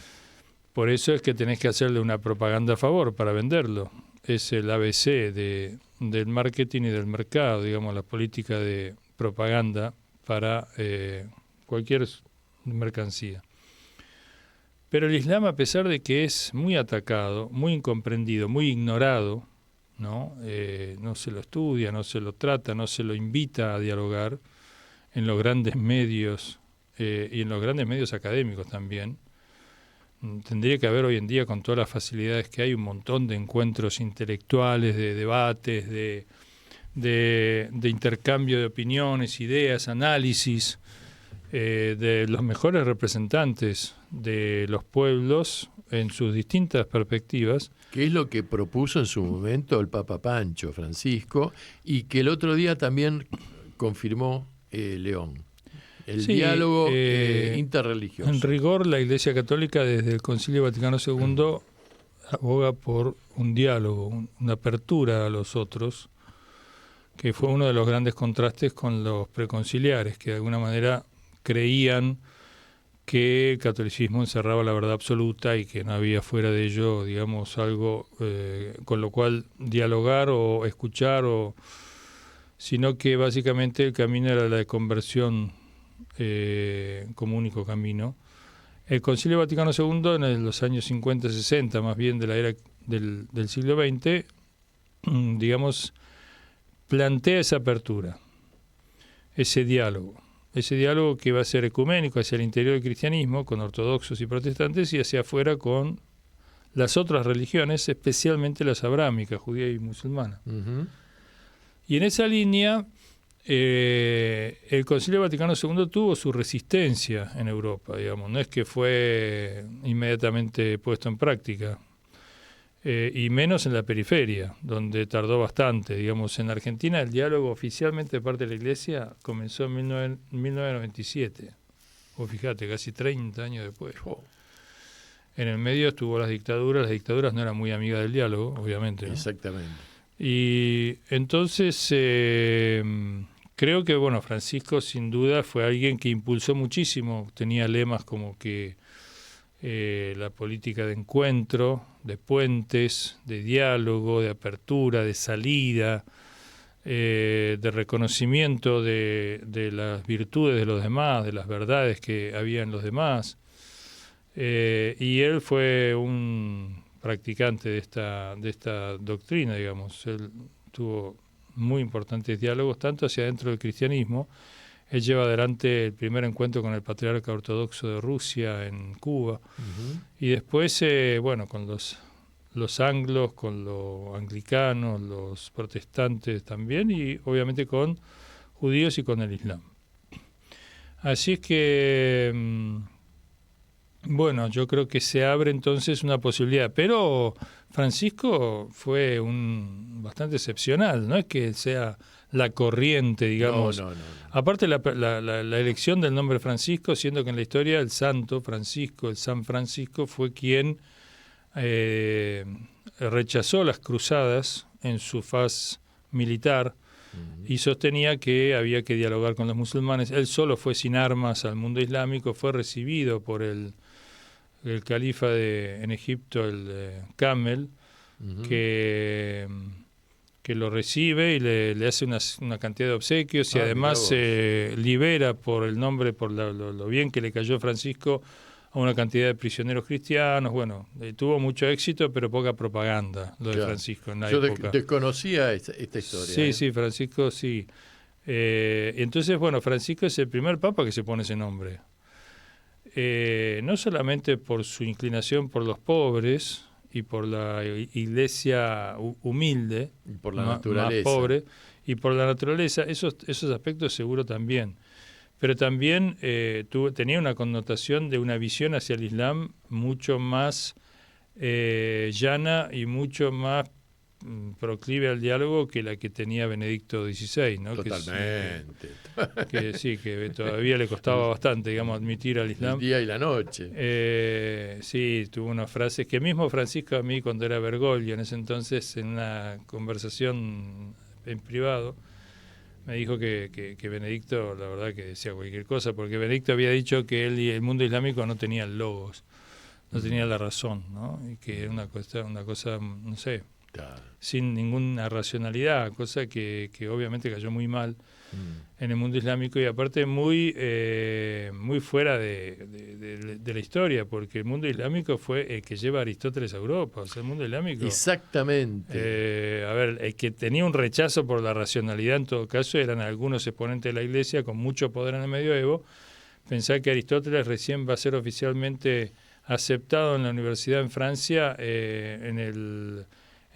Speaker 5: Por eso es que tenés que hacerle una propaganda a favor para venderlo. Es el ABC del marketing y del mercado, digamos, la política de propaganda para cualquier mercancía. Pero el Islam, a pesar de que es muy atacado, muy incomprendido, muy ignorado, ¿no? No se lo estudia, no se lo trata, no se lo invita a dialogar en los grandes medios y en los grandes medios académicos también. Tendría que haber hoy en día, con todas las facilidades que hay, un montón de encuentros intelectuales, de debates, de intercambio de opiniones, ideas, análisis, de los mejores representantes de los pueblos en sus distintas perspectivas.
Speaker 4: Que es lo que propuso en su momento el Papa Pancho Francisco, y que el otro día también confirmó León. El diálogo interreligioso.
Speaker 5: En rigor, la Iglesia Católica desde el Concilio Vaticano II aboga por un diálogo, una apertura a los otros, que fue uno de los grandes contrastes con los preconciliares, que de alguna manera creían que el catolicismo encerraba la verdad absoluta y que no había fuera de ello, digamos, algo con lo cual dialogar o escuchar, sino que básicamente el camino era la de conversión como único camino. El Concilio Vaticano II, en los años 50-60, más bien de la era del siglo XX, digamos, plantea esa apertura, ese diálogo que va a ser ecuménico hacia el interior del cristianismo, con ortodoxos y protestantes, y hacia afuera con las otras religiones, especialmente las abrámicas, judía y musulmana.
Speaker 4: Uh-huh.
Speaker 5: Y en esa línea, el Concilio Vaticano II tuvo su resistencia en Europa, digamos, no es que fue inmediatamente puesto en práctica, y menos en la periferia, donde tardó bastante. Digamos, en Argentina el diálogo oficialmente de parte de la Iglesia comenzó en 1997, o fíjate, casi 30 años después. En el medio estuvo las dictaduras no eran muy amigas del diálogo, obviamente, ¿no?
Speaker 4: Exactamente.
Speaker 5: Y entonces creo que, bueno, Francisco sin duda fue alguien que impulsó muchísimo, tenía lemas como que la política de encuentro, de puentes, de diálogo, de apertura, de salida, de reconocimiento de las virtudes de los demás, de las verdades que había en los demás. Y él fue un practicante de esta doctrina, digamos. Él tuvo muy importantes diálogos, tanto hacia dentro del cristianismo. Él lleva adelante el primer encuentro con el patriarca ortodoxo de Rusia en Cuba. Uh-huh. Y después, con los anglos, con los anglicanos, los protestantes también, y obviamente con judíos y con el Islam. Así es que, yo creo que se abre entonces una posibilidad. Pero Francisco fue bastante excepcional, no es que sea la corriente, digamos.
Speaker 4: No.
Speaker 5: Aparte la elección del nombre Francisco, siendo que en la historia el santo Francisco, el San Francisco, fue quien rechazó las cruzadas en su faz militar. Uh-huh. Y sostenía que había que dialogar con los musulmanes. Él solo fue sin armas al mundo islámico, fue recibido por el califa en Egipto, el Kamel, uh-huh, que que lo recibe y le hace una cantidad de obsequios y además libera por el nombre, por lo bien que le cayó Francisco a una cantidad de prisioneros cristianos. Bueno, tuvo mucho éxito, pero poca propaganda lo de Francisco en la época.
Speaker 4: Desconocía esta historia.
Speaker 5: Sí, Francisco, sí. Entonces, bueno, Francisco es el primer papa que se pone ese nombre. No solamente por su inclinación por los pobres y por la iglesia humilde,
Speaker 4: y por la naturaleza,
Speaker 5: más pobre, y por la naturaleza, esos aspectos seguro también. Pero también tenía una connotación de una visión hacia el Islam mucho más llana y mucho más proclive al diálogo que la que tenía Benedicto XVI, ¿no?
Speaker 4: Totalmente.
Speaker 5: Que todavía le costaba bastante, digamos, admitir al Islam.
Speaker 4: El día y la noche.
Speaker 5: Sí, tuvo unas frases que mismo Francisco a mí, cuando era Bergoglio, en ese entonces, en una conversación en privado, me dijo que Benedicto, la verdad que decía cualquier cosa, porque Benedicto había dicho que él y el mundo islámico no tenían logos, no tenía la razón, ¿no? Y que era una cosa, no sé, sin ninguna racionalidad, cosa que obviamente cayó muy mal en el mundo islámico y aparte muy fuera de la historia, porque el mundo islámico fue el que lleva a Aristóteles a Europa. O sea, el mundo islámico...
Speaker 4: Exactamente.
Speaker 5: A ver, el que tenía un rechazo por la racionalidad en todo caso eran algunos exponentes de la Iglesia con mucho poder en el medioevo. Pensar que Aristóteles recién va a ser oficialmente aceptado en la universidad en Francia en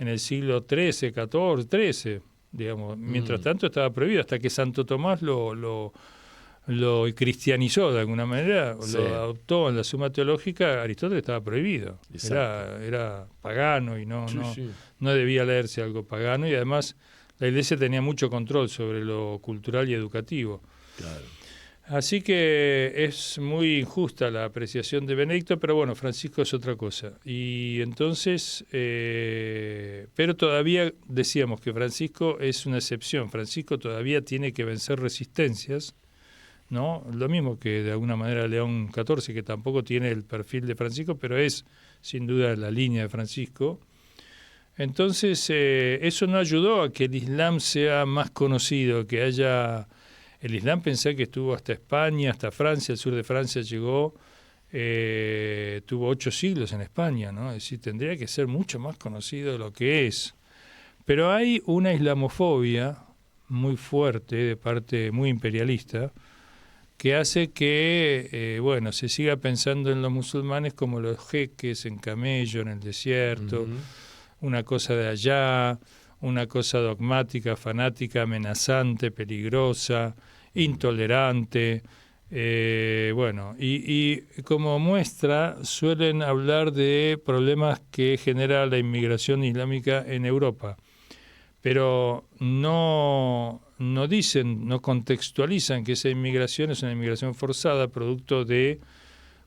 Speaker 5: el siglo XIII, XIV, XIII, digamos. Mientras tanto estaba prohibido, hasta que Santo Tomás lo cristianizó de alguna manera, lo adoptó en la Suma Teológica. Aristóteles estaba prohibido, era pagano y no debía leerse algo pagano, y además la Iglesia tenía mucho control sobre lo cultural y educativo.
Speaker 4: Claro.
Speaker 5: Así que es muy injusta la apreciación de Benedicto, pero bueno, Francisco es otra cosa. Y entonces, pero todavía decíamos que Francisco es una excepción. Francisco todavía tiene que vencer resistencias, ¿no? Lo mismo que de alguna manera León XIV, que tampoco tiene el perfil de Francisco, pero es sin duda la línea de Francisco. Entonces, eso no ayudó a que el Islam sea más conocido, que haya... El Islam, pensé que estuvo hasta España, hasta Francia, el sur de Francia llegó, tuvo 8 siglos en España, ¿no? Es decir, tendría que ser mucho más conocido de lo que es. Pero hay una islamofobia muy fuerte, de parte muy imperialista, que hace que, se siga pensando en los musulmanes como los jeques en camello, en el desierto, una cosa de allá, una cosa dogmática, fanática, amenazante, peligrosa, intolerante. Y como muestra suelen hablar de problemas que genera la inmigración islámica en Europa, pero no dicen, no contextualizan que esa inmigración es una inmigración forzada, producto de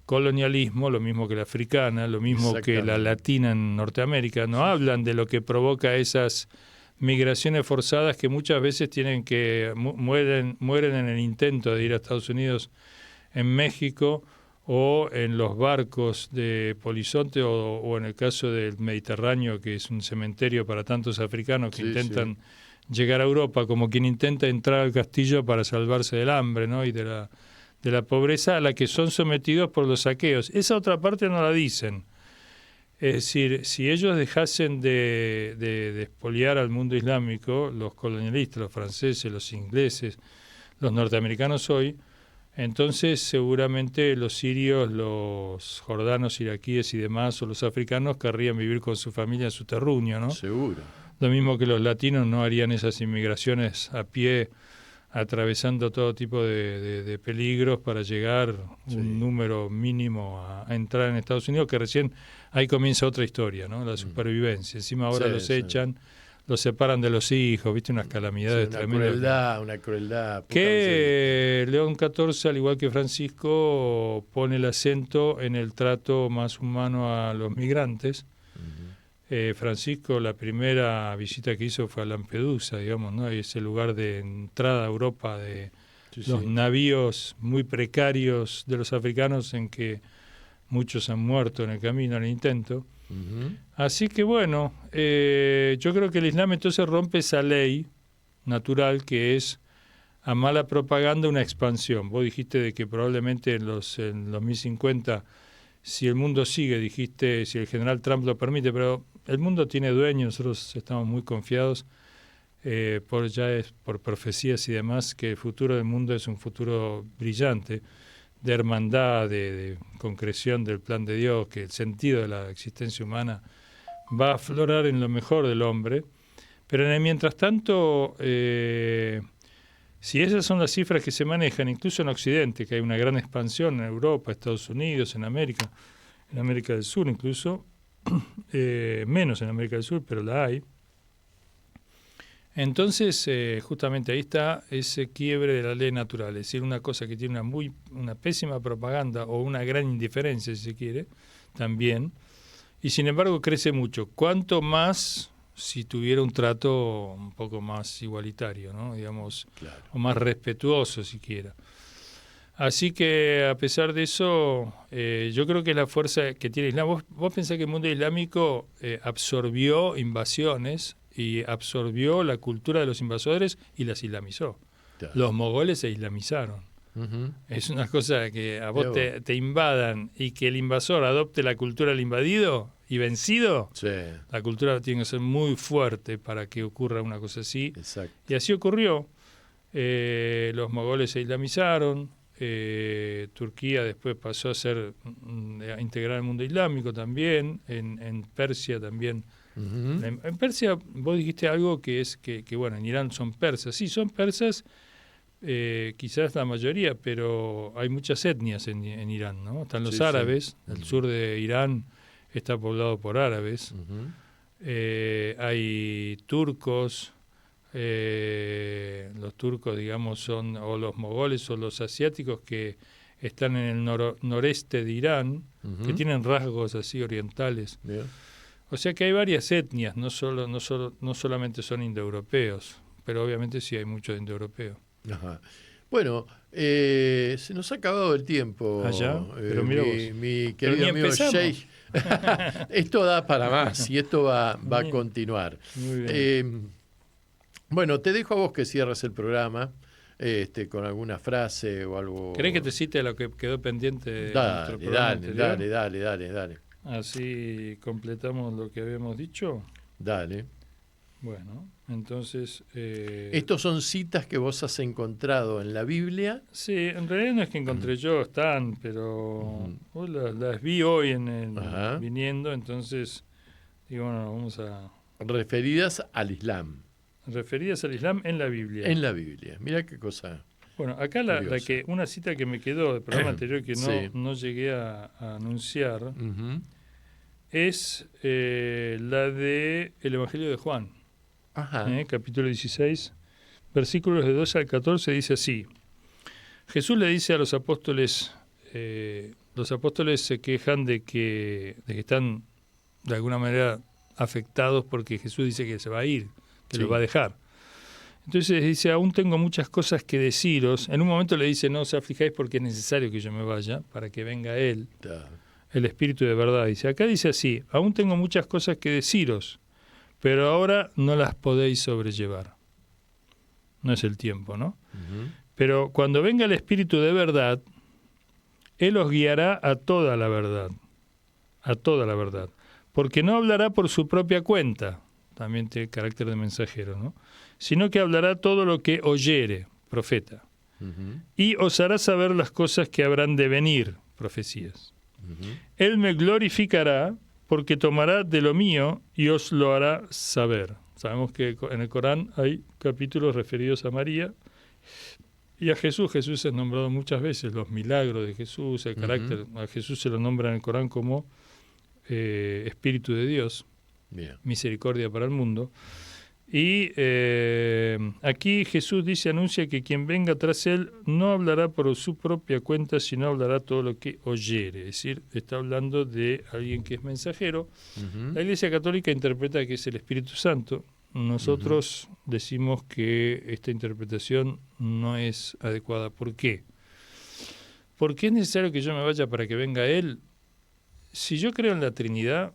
Speaker 5: colonialismo, lo mismo que la africana, lo mismo que la latina en Norteamérica. No hablan de lo que provoca esas migraciones forzadas que muchas veces mueren en el intento de ir a Estados Unidos, en México, o en los barcos de polizonte, o en el caso del Mediterráneo, que es un cementerio para tantos africanos que intentan llegar a Europa, como quien intenta entrar al castillo para salvarse del hambre, ¿no? Y de la pobreza a la que son sometidos por los saqueos. Esa otra parte no la dicen. Es decir, si ellos dejasen de expoliar al mundo islámico, los colonialistas, los franceses, los ingleses, los norteamericanos hoy, entonces seguramente los sirios, los jordanos, iraquíes y demás, o los africanos querrían vivir con su familia en su terruño, ¿no?
Speaker 4: Seguro.
Speaker 5: Lo mismo que los latinos no harían esas inmigraciones a pie, atravesando todo tipo de peligros para llegar un número mínimo a entrar en Estados Unidos, que recién ahí comienza otra historia, ¿no? La supervivencia. Encima ahora los echan, los separan de los hijos, ¿viste? Unas calamidades tremendas.
Speaker 4: Una crueldad.
Speaker 5: Que León XIV, al igual que Francisco, pone el acento en el trato más humano a los migrantes. Francisco, la primera visita que hizo fue a Lampedusa, digamos, ¿no? Ese lugar de entrada a Europa de los navíos muy precarios de los africanos, en que muchos han muerto en el camino, en el intento.
Speaker 4: Ujú.
Speaker 5: Así que bueno, yo creo que el Islam entonces rompe esa ley natural que es a mala propaganda una expansión. Vos dijiste de que probablemente en los 2050, si el mundo sigue, dijiste, si el general Trump lo permite, pero el mundo tiene dueños, nosotros estamos muy confiados, por profecías y demás, que el futuro del mundo es un futuro brillante, de hermandad, de concreción del plan de Dios, que el sentido de la existencia humana va a aflorar en lo mejor del hombre. Pero en el mientras tanto, si esas son las cifras que se manejan, incluso en Occidente, que hay una gran expansión en Europa, Estados Unidos, en América del Sur incluso, menos en América del Sur, pero la hay. Entonces, justamente ahí está ese quiebre de la ley natural, es decir, una cosa que tiene una pésima propaganda o una gran indiferencia, si se quiere, también, y sin embargo crece mucho. ¿Cuánto más si tuviera un trato un poco más igualitario, ¿no? Digamos,
Speaker 4: Claro.
Speaker 5: o más respetuoso siquiera? Así que a pesar de eso, yo creo que la fuerza que tiene el Islam, vos pensás que el mundo islámico absorbió invasiones y absorbió la cultura de los invasores y las islamizó.
Speaker 4: Claro.
Speaker 5: Los mogoles se islamizaron.
Speaker 4: Ujú.
Speaker 5: Es una cosa que a vos
Speaker 4: Mirá
Speaker 5: te invadan y que el invasor adopte la cultura del invadido y vencido.
Speaker 4: Sí,
Speaker 5: La cultura tiene que ser muy fuerte para que ocurra una cosa así.
Speaker 4: exacto.
Speaker 5: Y así ocurrió. Los mogoles se islamizaron. Turquía después pasó a integrar el mundo islámico también. En Persia también.
Speaker 4: Ujú.
Speaker 5: En Persia vos dijiste algo que es que bueno, en Irán son persas. Sí, son persas, quizás la mayoría, pero hay muchas etnias en Irán, ¿no? Están los
Speaker 4: Sí, sí.
Speaker 5: árabes, el sur de Irán está poblado por árabes.
Speaker 4: Ujú.
Speaker 5: Hay turcos, los turcos, digamos, son o los mogoles o los asiáticos que están en el noreste de Irán,
Speaker 4: Ujú.
Speaker 5: que tienen rasgos así orientales.
Speaker 4: Bien.
Speaker 5: O sea que hay varias etnias, no solamente son indoeuropeos, pero obviamente sí hay muchos indoeuropeos.
Speaker 4: Ajá. Bueno, se nos ha acabado el tiempo.
Speaker 5: Ah, ¿ya? Pero mira vos.
Speaker 4: Mi
Speaker 5: Pero
Speaker 4: querido
Speaker 5: ni
Speaker 4: amigo
Speaker 5: empezamos.
Speaker 4: Sheikh. Esto da para más y esto va a
Speaker 5: Bien.
Speaker 4: continuar.
Speaker 5: Muy bien.
Speaker 4: Bueno, te dejo a vos que cierres el programa con alguna frase o algo.
Speaker 5: ¿Querés que te cite lo que quedó pendiente de nuestro programa anterior?
Speaker 4: Dale.
Speaker 5: Así completamos lo que habíamos dicho.
Speaker 4: Dale.
Speaker 5: Bueno, entonces...
Speaker 4: Estos son citas que vos has encontrado en la Biblia.
Speaker 5: Sí, en realidad no es que encontré yo, están, pero vos las vi hoy
Speaker 4: Ajá.
Speaker 5: viniendo, entonces digo, bueno, vamos a...
Speaker 4: Referidas al Islam.
Speaker 5: Referidas al Islam en la Biblia.
Speaker 4: En la Biblia. Mira qué cosa.
Speaker 5: Bueno, acá
Speaker 4: Curiosa.
Speaker 5: una cita que me quedó del programa anterior que
Speaker 4: Sí.
Speaker 5: no llegué a anunciar
Speaker 4: Ujú.
Speaker 5: es la de el Evangelio de Juan,
Speaker 4: Ajá.
Speaker 5: capítulo 16, versículos de 12 al 14, dice así. Jesús le dice a los apóstoles se quejan de que están de alguna manera afectados porque Jesús dice que se va a ir, que
Speaker 4: Sí.
Speaker 5: los va a dejar. Entonces dice, aún tengo muchas cosas que deciros. En un momento le dice, no os aflijáis porque es necesario que yo me vaya para que venga Él, el Espíritu de verdad. Dice, acá dice así, aún tengo muchas cosas que deciros, pero ahora no las podéis sobrellevar. No es el tiempo, ¿no?
Speaker 4: Ujú.
Speaker 5: Pero cuando venga el Espíritu de verdad, Él os guiará a toda la verdad, porque no hablará por su propia cuenta, también tiene carácter de mensajero, ¿no? Sino que hablará todo lo que oyere, profeta,
Speaker 4: Ujú.
Speaker 5: y os hará saber las cosas que habrán de venir, profecías.
Speaker 4: Ujú.
Speaker 5: Él me glorificará porque tomará de lo mío y os lo hará saber. Sabemos que en el Corán hay capítulos referidos a María y a Jesús. Jesús es nombrado muchas veces, los milagros de Jesús, el carácter. A Jesús se lo nombra en el Corán como Espíritu de Dios,
Speaker 4: Bien.
Speaker 5: misericordia para el mundo. Y aquí Jesús anuncia que quien venga tras él no hablará por su propia cuenta, sino hablará todo lo que oyere. Es decir, está hablando de alguien que es mensajero.
Speaker 4: Ujú.
Speaker 5: La Iglesia Católica interpreta que es el Espíritu Santo. Nosotros decimos que esta interpretación no es adecuada. ¿Por qué? Porque es necesario que yo me vaya para que venga Él. Si yo creo en la Trinidad,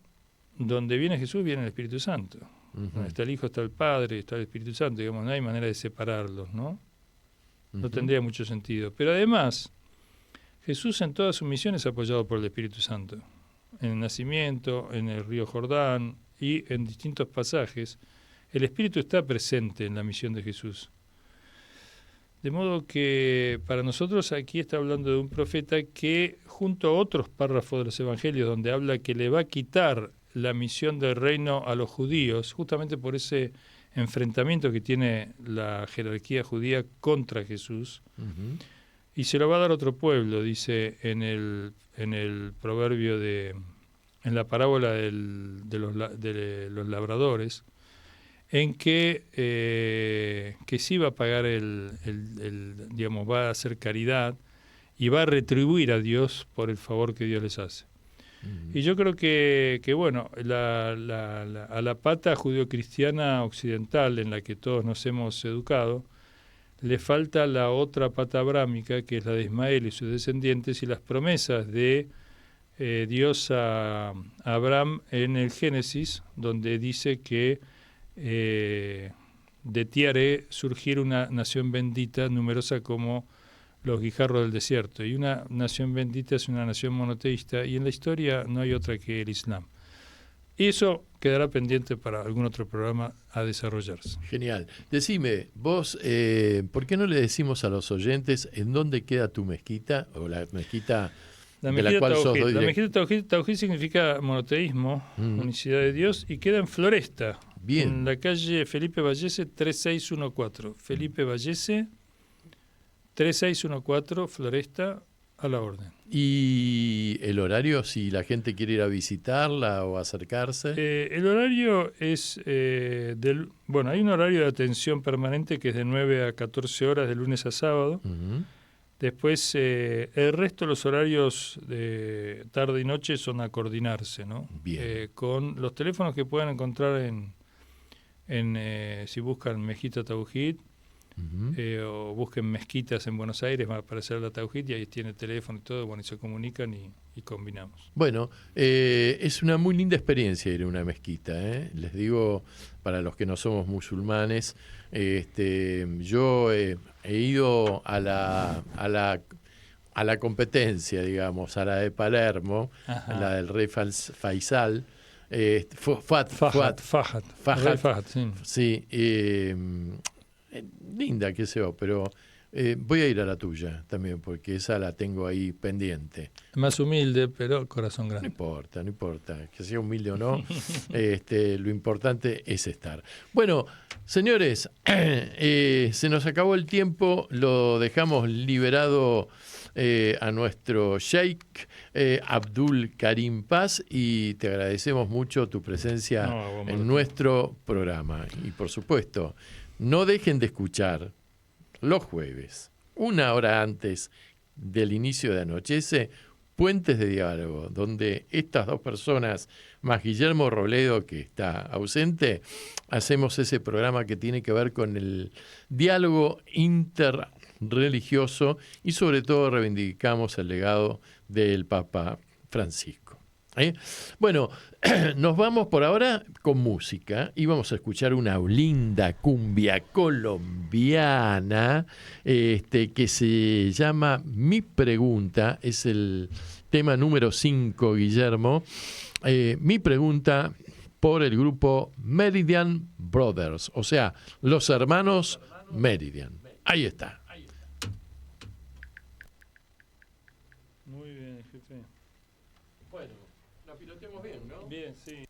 Speaker 5: donde viene Jesús, viene el Espíritu Santo. Donde está el Hijo, está el Padre, está el Espíritu Santo. Digamos, no hay manera de separarlos, ¿no? No tendría mucho sentido. Pero además, Jesús en toda su misión es apoyado por el Espíritu Santo. En el nacimiento, en el río Jordán y en distintos pasajes, el Espíritu está presente en la misión de Jesús. De modo que para nosotros aquí está hablando de un profeta que, junto a otros párrafos de los Evangelios, donde habla que le va a quitar la misión del reino a los judíos, justamente por ese enfrentamiento que tiene la jerarquía judía contra Jesús, y se lo va a dar a otro pueblo, dice en el proverbio en la parábola de los labradores, en que sí va a pagar digamos, va a hacer caridad y va a retribuir a Dios por el favor que Dios les hace. Y yo creo que bueno, a la pata judeocristiana occidental en la que todos nos hemos educado, le falta la otra pata abrámica, que es la de Ismael y sus descendientes, y las promesas de Dios a Abraham en el Génesis, donde dice que de ti haré surgir una nación bendita, numerosa como los guijarros del desierto. Y una nación bendita es una nación monoteísta, y en la historia no hay otra que el Islam. Y eso quedará pendiente para algún otro programa a desarrollarse.
Speaker 4: Genial. Decime, vos, ¿por qué no le decimos a los oyentes en dónde queda tu mezquita, o la mezquita de la cual sos
Speaker 5: Tauhid? La mezquita Tauhid significa monoteísmo, unicidad de Dios, y queda en Floresta, en la calle Felipe Vallese 3614. Felipe Vallese 3614, Floresta, a la orden.
Speaker 4: ¿Y el horario, si la gente quiere ir a visitarla o acercarse?
Speaker 5: El horario es bueno, hay un horario de atención permanente que es de 9 a 14 horas de lunes a sábado. Después el resto de los horarios de tarde y noche son a coordinarse, ¿no?
Speaker 4: Bien.
Speaker 5: Con los teléfonos que puedan encontrar si buscan Mezquita Tauhid, o busquen mezquitas en Buenos Aires, va a aparecer la Tauhid y ahí tiene teléfono y todo, bueno, y se comunican y combinamos.
Speaker 4: Bueno, es una muy linda experiencia ir a una mezquita, ¿eh? Les digo, para los que no somos musulmanes, yo he ido a la competencia, digamos, a la de Palermo, a la del rey Faisal, Fahd, sí, linda, qué sé yo, pero voy a ir a la tuya también, porque esa la tengo ahí pendiente.
Speaker 5: Más humilde, pero corazón grande.
Speaker 4: No importa, que sea humilde o no, lo importante es estar. Bueno, señores, se nos acabó el tiempo, lo dejamos liberado a nuestro Sheikh Abdul Karim Paz, y te agradecemos mucho tu presencia en nuestro programa. Y por supuesto, no dejen de escuchar los jueves, una hora antes del inicio de Anochece, Puentes de Diálogo, donde estas dos personas, más Guillermo Robledo, que está ausente, hacemos ese programa que tiene que ver con el diálogo interreligioso, y sobre todo reivindicamos el legado del Papa Francisco. Bueno, nos vamos por ahora con música y vamos a escuchar una linda cumbia colombiana que se llama Mi Pregunta, es el tema número 5, Guillermo. Mi Pregunta, por el grupo Meridian Brothers, o sea, los hermanos Meridian. Ahí está.
Speaker 5: Muy bien, jefe.
Speaker 4: Bueno, la piloteamos bien, ¿no?
Speaker 5: Bien, sí.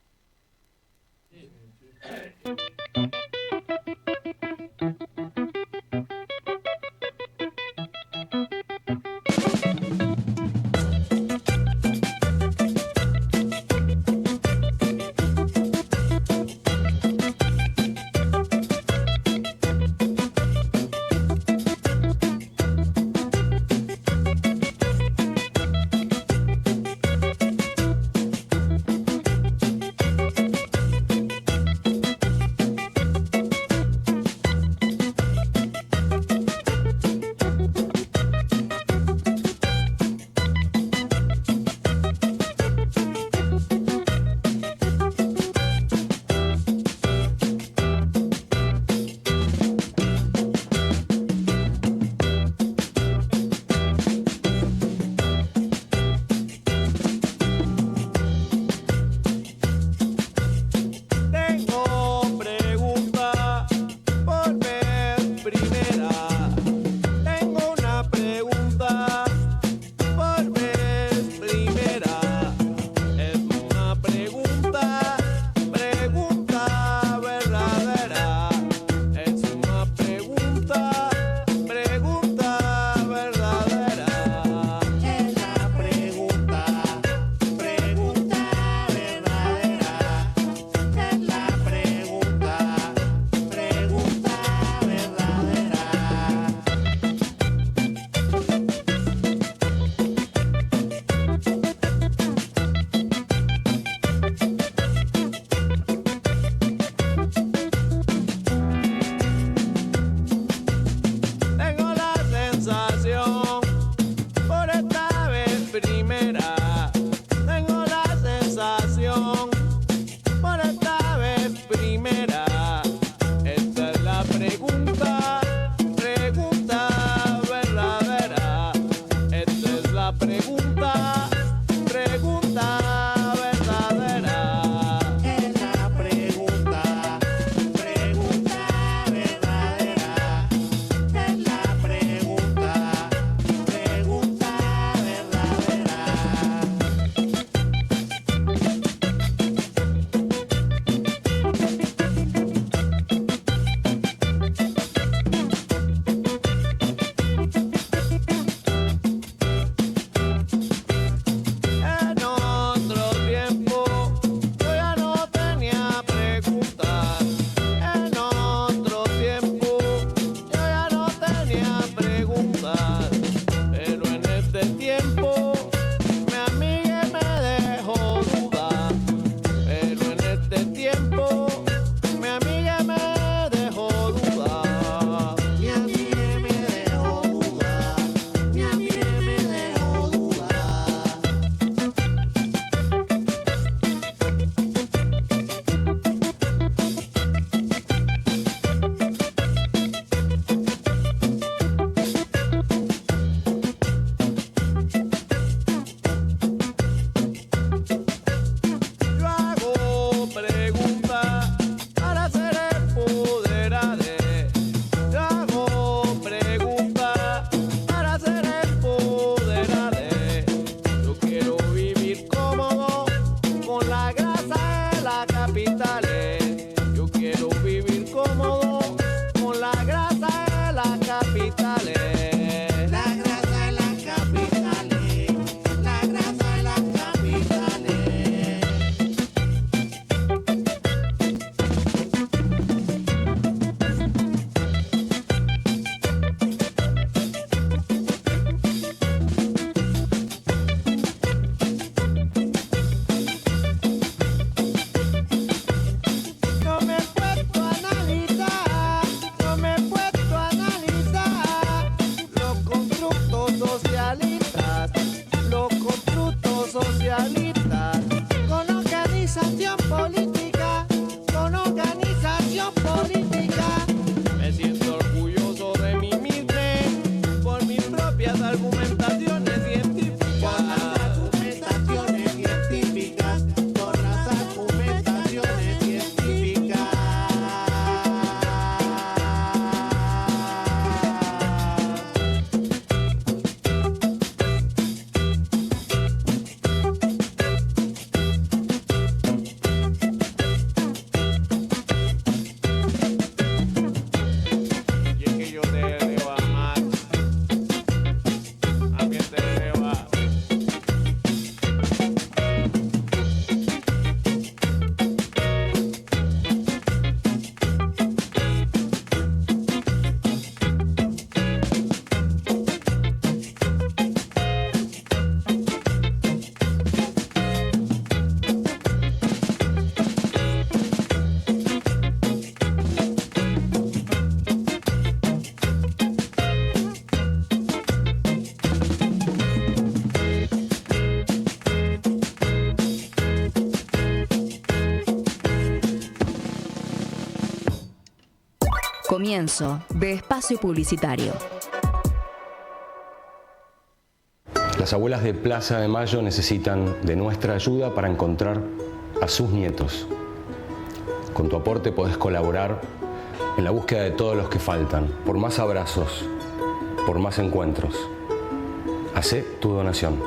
Speaker 1: Comienzo de espacio publicitario.
Speaker 9: Las abuelas de Plaza de Mayo necesitan de nuestra ayuda para encontrar a sus nietos. Con tu aporte podés colaborar en la búsqueda de todos los que faltan, por más abrazos, por más encuentros. Hacé tu donación.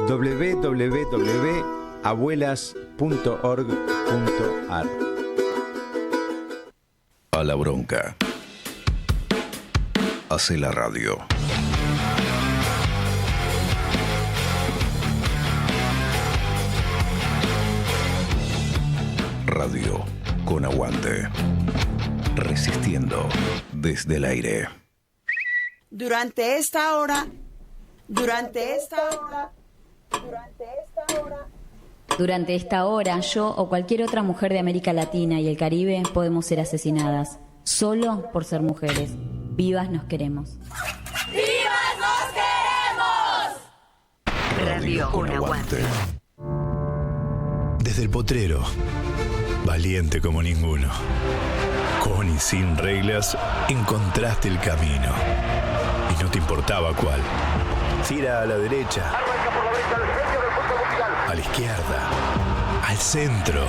Speaker 6: www.abuelas.org.ar. A la bronca. Hace la radio. Radio con aguante. Resistiendo desde el aire.
Speaker 10: Durante esta hora, yo o cualquier otra mujer de América Latina y el Caribe podemos ser asesinadas, solo por ser mujeres. Vivas nos queremos.
Speaker 11: ¡Vivas nos queremos!
Speaker 6: Radio con aguante.
Speaker 12: Desde el potrero, valiente como ninguno. Con y sin reglas, encontraste el camino. Y no te importaba cuál. Tira a la derecha, a la izquierda, al centro,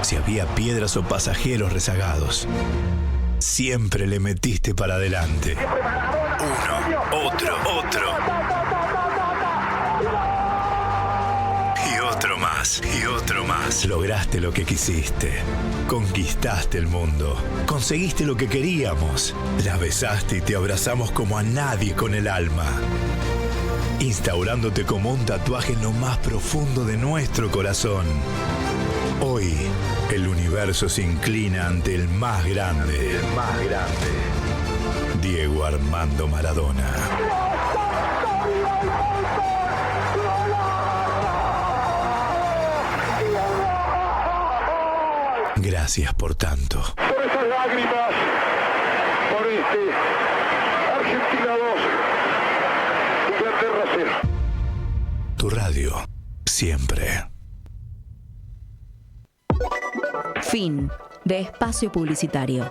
Speaker 12: si había piedras o pasajeros rezagados. Siempre le metiste para adelante. Uno, otro. Y otro más. Lograste lo que quisiste. Conquistaste el mundo. Conseguiste lo que queríamos. La besaste y te abrazamos como a nadie con el alma. Instaurándote como un tatuaje en lo más profundo de nuestro corazón. Hoy, el universo se inclina ante el más grande. Diego Armando Maradona. Gracias por tanto.
Speaker 3: Por esas lágrimas, por Argentina 2, Inglaterra 0.
Speaker 12: Tu radio, siempre.
Speaker 1: Fin de espacio publicitario.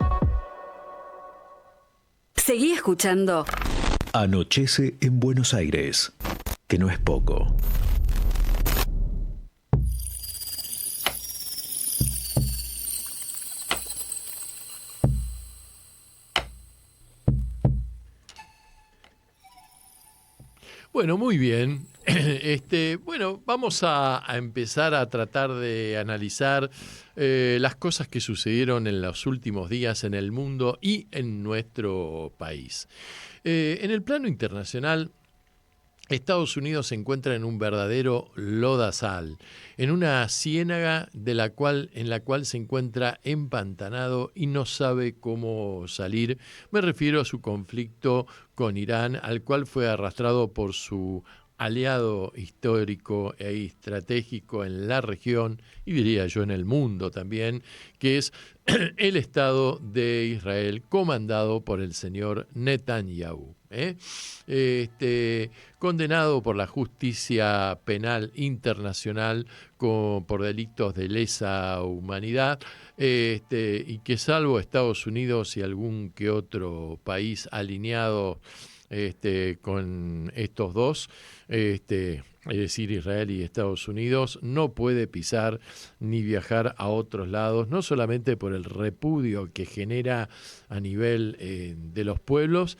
Speaker 8: Seguí escuchando.
Speaker 6: Anochece en Buenos Aires, que no es poco.
Speaker 4: Bueno, muy bien. Bueno, vamos a empezar a tratar de analizar las cosas que sucedieron en los últimos días en el mundo y en nuestro país. En el plano internacional, Estados Unidos se encuentra en un verdadero lodazal, en una ciénaga en la cual se encuentra empantanado y no sabe cómo salir. Me refiero a su conflicto con Irán, al cual fue arrastrado por su aliado histórico e estratégico en la región, y diría yo en el mundo también, que es el Estado de Israel, comandado por el señor Netanyahu. Condenado por la justicia penal internacional por delitos de lesa humanidad, y que salvo Estados Unidos y algún que otro país alineado con estos dos, es decir, Israel y Estados Unidos, no puede pisar ni viajar a otros lados, no solamente por el repudio que genera a nivel de los pueblos,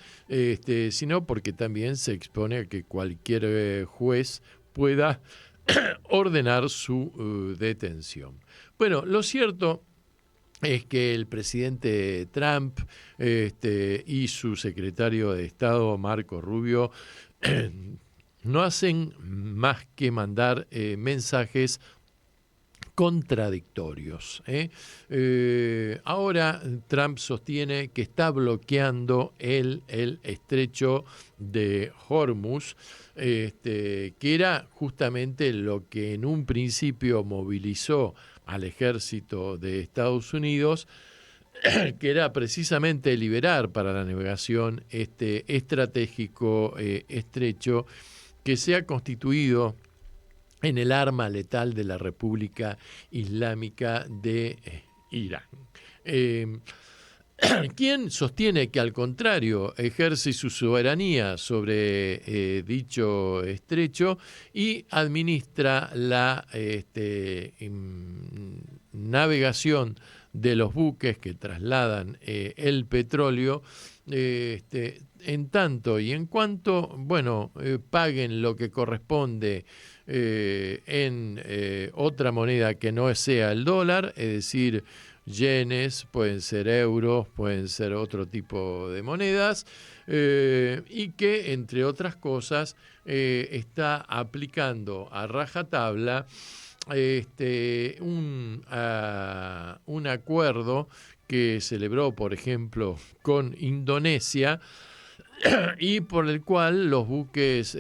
Speaker 4: sino porque también se expone a que cualquier juez pueda ordenar su detención. Bueno, lo cierto es que el presidente Trump y su secretario de Estado, Marco Rubio, no hacen más que mandar mensajes contradictorios. Ahora Trump sostiene que está bloqueando el estrecho de Hormuz, que era justamente lo que en un principio movilizó al ejército de Estados Unidos, que era precisamente liberar para la navegación este estratégico estrecho que se ha constituido en el arma letal de la República Islámica de Irán. ¿Quién sostiene que al contrario ejerce su soberanía sobre dicho estrecho y administra la navegación de los buques que trasladan el petróleo, en tanto y en cuanto, paguen lo que corresponde en otra moneda que no sea el dólar, es decir, yenes, pueden ser euros, pueden ser otro tipo de monedas, y que, entre otras cosas, está aplicando a rajatabla un acuerdo que celebró, por ejemplo, con Indonesia, y por el cual los buques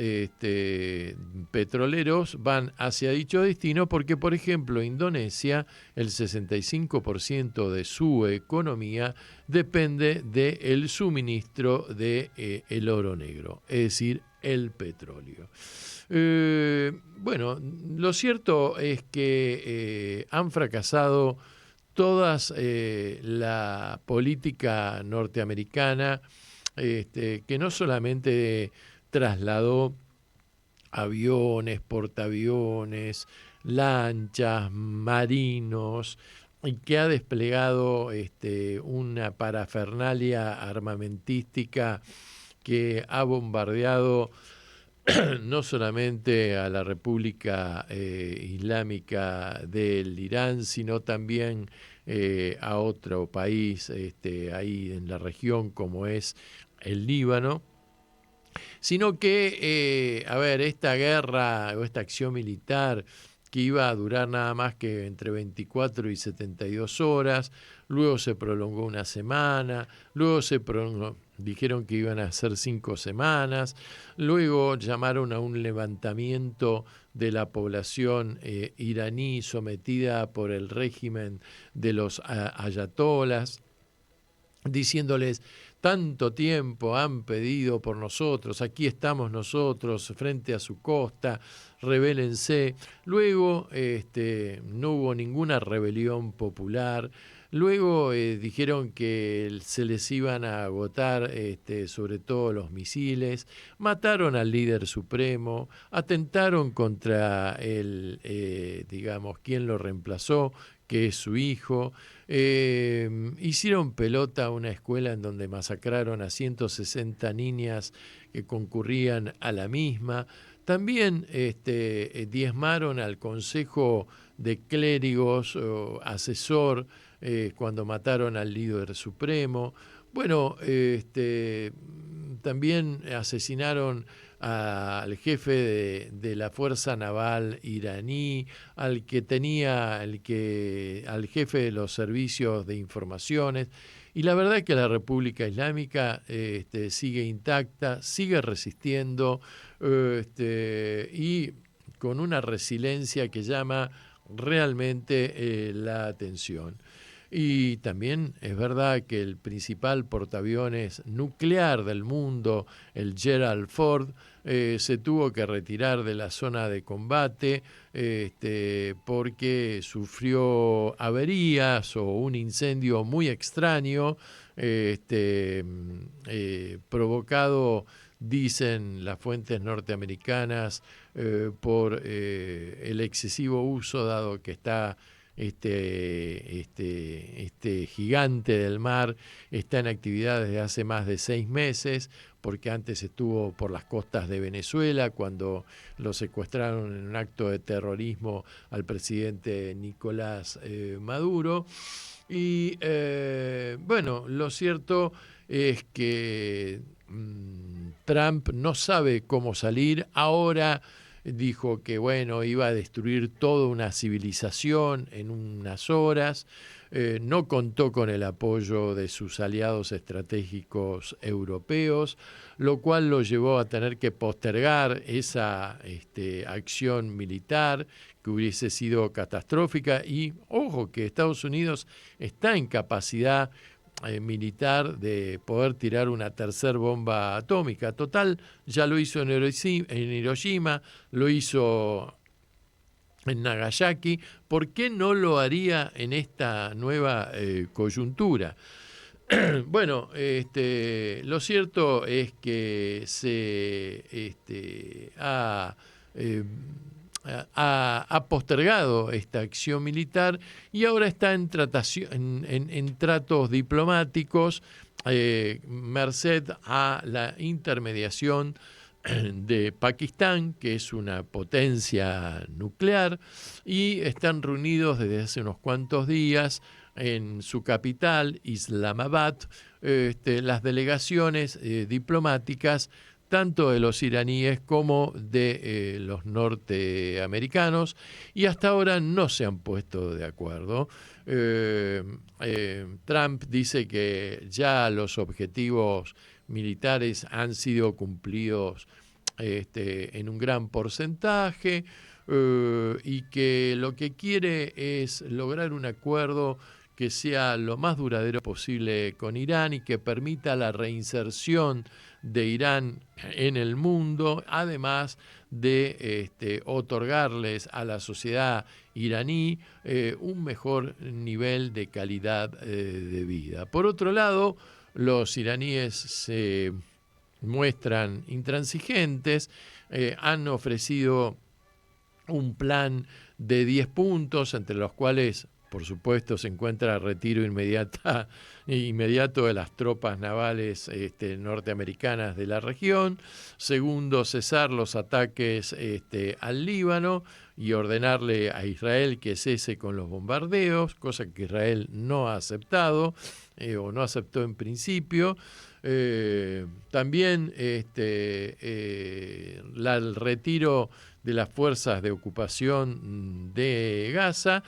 Speaker 4: petroleros van hacia dicho destino, porque, por ejemplo, Indonesia, el 65% de su economía depende del suministro de el oro negro, es decir, el petróleo. Lo cierto es que han fracasado todas la política norteamericana, que no solamente trasladó aviones, portaaviones, lanchas, marinos, y que ha desplegado una parafernalia armamentística que ha bombardeado no solamente a la República Islámica del Irán, sino también a otro país ahí en la región como es el Líbano, sino que, esta guerra o esta acción militar que iba a durar nada más que entre 24 y 72 horas, luego se prolongó una semana, luego dijeron que iban a ser 5 semanas, luego llamaron a un levantamiento de la población iraní sometida por el régimen de los ayatolas, diciéndoles: tanto tiempo han pedido por nosotros, aquí estamos nosotros frente a su costa, rebélense. Luego no hubo ninguna rebelión popular. Luego dijeron que se les iban a agotar sobre todo los misiles, mataron al líder supremo, atentaron contra quien lo reemplazó, que es su hijo, hicieron pelota a una escuela en donde masacraron a 160 niñas que concurrían a la misma. También diezmaron al Consejo de Clérigos, asesor, cuando mataron al líder supremo. También asesinaron al jefe de la Fuerza Naval iraní, al jefe de los servicios de informaciones. Y la verdad es que la República Islámica sigue intacta, sigue resistiendo, y con una resiliencia que llama realmente la atención. Y también es verdad que el principal portaaviones nuclear del mundo, el Gerald Ford, se tuvo que retirar de la zona de combate porque sufrió averías o un incendio muy extraño provocado, dicen las fuentes norteamericanas, por el excesivo uso, dado que está este gigante del mar está en actividad desde hace más de 6 meses, porque antes estuvo por las costas de Venezuela cuando lo secuestraron en un acto de terrorismo al presidente Nicolás Maduro. Y lo cierto es que Trump no sabe cómo salir. Ahora dijo que iba a destruir toda una civilización en unas horas. No contó con el apoyo de sus aliados estratégicos europeos, lo cual lo llevó a tener que postergar esa acción militar que hubiese sido catastrófica. Y ojo que Estados Unidos está en capacidad militar de poder tirar una tercera bomba atómica. Total, ya lo hizo en Hiroshima, lo hizo en Nagasaki. ¿Por qué no lo haría en esta nueva coyuntura? Bueno, lo cierto es que se ha postergado esta acción militar y ahora está en tratos diplomáticos, merced a la intermediación de Pakistán, que es una potencia nuclear, y están reunidos desde hace unos cuantos días en su capital, Islamabad, las delegaciones diplomáticas, tanto de los iraníes como de los norteamericanos, y hasta ahora no se han puesto de acuerdo. Trump dice que ya los objetivos militares han sido cumplidos en un gran porcentaje, y que lo que quiere es lograr un acuerdo que sea lo más duradero posible con Irán y que permita la reinserción de Irán en el mundo, además de otorgarles a la sociedad iraní un mejor nivel de calidad de vida. Por otro lado, los iraníes se muestran intransigentes, han ofrecido un plan de 10 puntos, entre los cuales, por supuesto, se encuentra retiro inmediato de las tropas navales norteamericanas de la región. Segundo, cesar los ataques al Líbano y ordenarle a Israel que cese con los bombardeos, cosa que Israel no ha aceptado o no aceptó en principio. También el retiro de las fuerzas de ocupación de Gaza.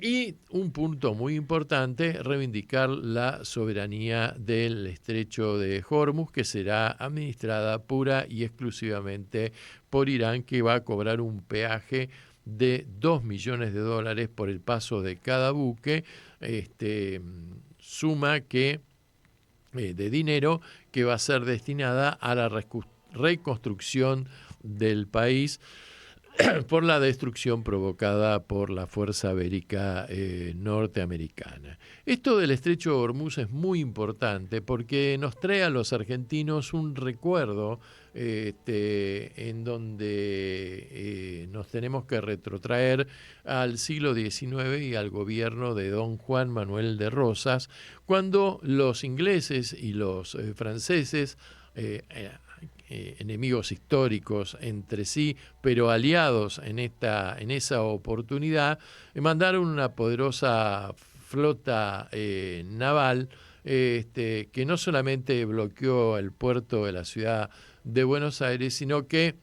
Speaker 4: Y un punto muy importante, reivindicar la soberanía del estrecho de Hormuz, que será administrada pura y exclusivamente por Irán, que va a cobrar un peaje de $2 millones por el paso de cada buque, suma de dinero que va a ser destinada a la reconstrucción del país por la destrucción provocada por la Fuerza Bélica norteamericana. Esto del estrecho de Hormuz es muy importante porque nos trae a los argentinos un recuerdo en donde nos tenemos que retrotraer al siglo XIX y al gobierno de don Juan Manuel de Rosas, cuando los ingleses y los franceses, enemigos históricos entre sí, pero aliados en esa oportunidad, mandaron una poderosa flota naval que no solamente bloqueó el puerto de la ciudad de Buenos Aires, sino que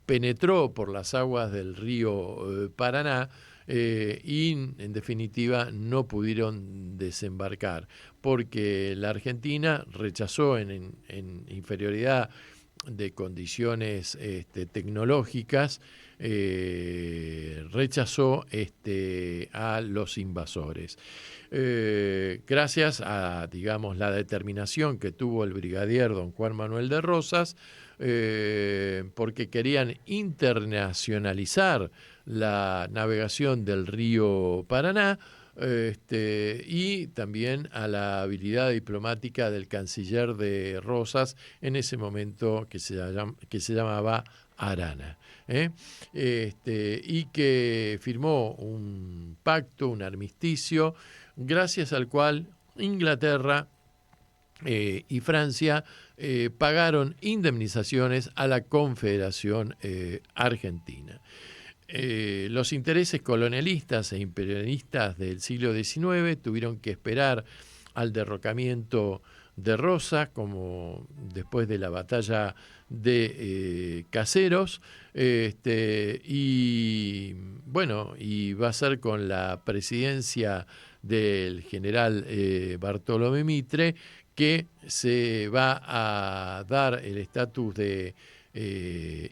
Speaker 4: penetró por las aguas del río Paraná, y en definitiva no pudieron desembarcar porque la Argentina rechazó en inferioridad de condiciones tecnológicas, rechazó a los invasores. Gracias a, digamos, la determinación que tuvo el brigadier don Juan Manuel de Rosas, porque querían internacionalizar la navegación del río Paraná, y también a la habilidad diplomática del canciller de Rosas en ese momento que se llamaba Arana, y que firmó un pacto, un armisticio, gracias al cual Inglaterra y Francia pagaron indemnizaciones a la Confederación Argentina. Los intereses colonialistas e imperialistas del siglo XIX tuvieron que esperar al derrocamiento de Rosas, como después de la batalla de Caseros, y bueno, y va a ser con la presidencia del general Bartolomé Mitre que se va a dar el estatus de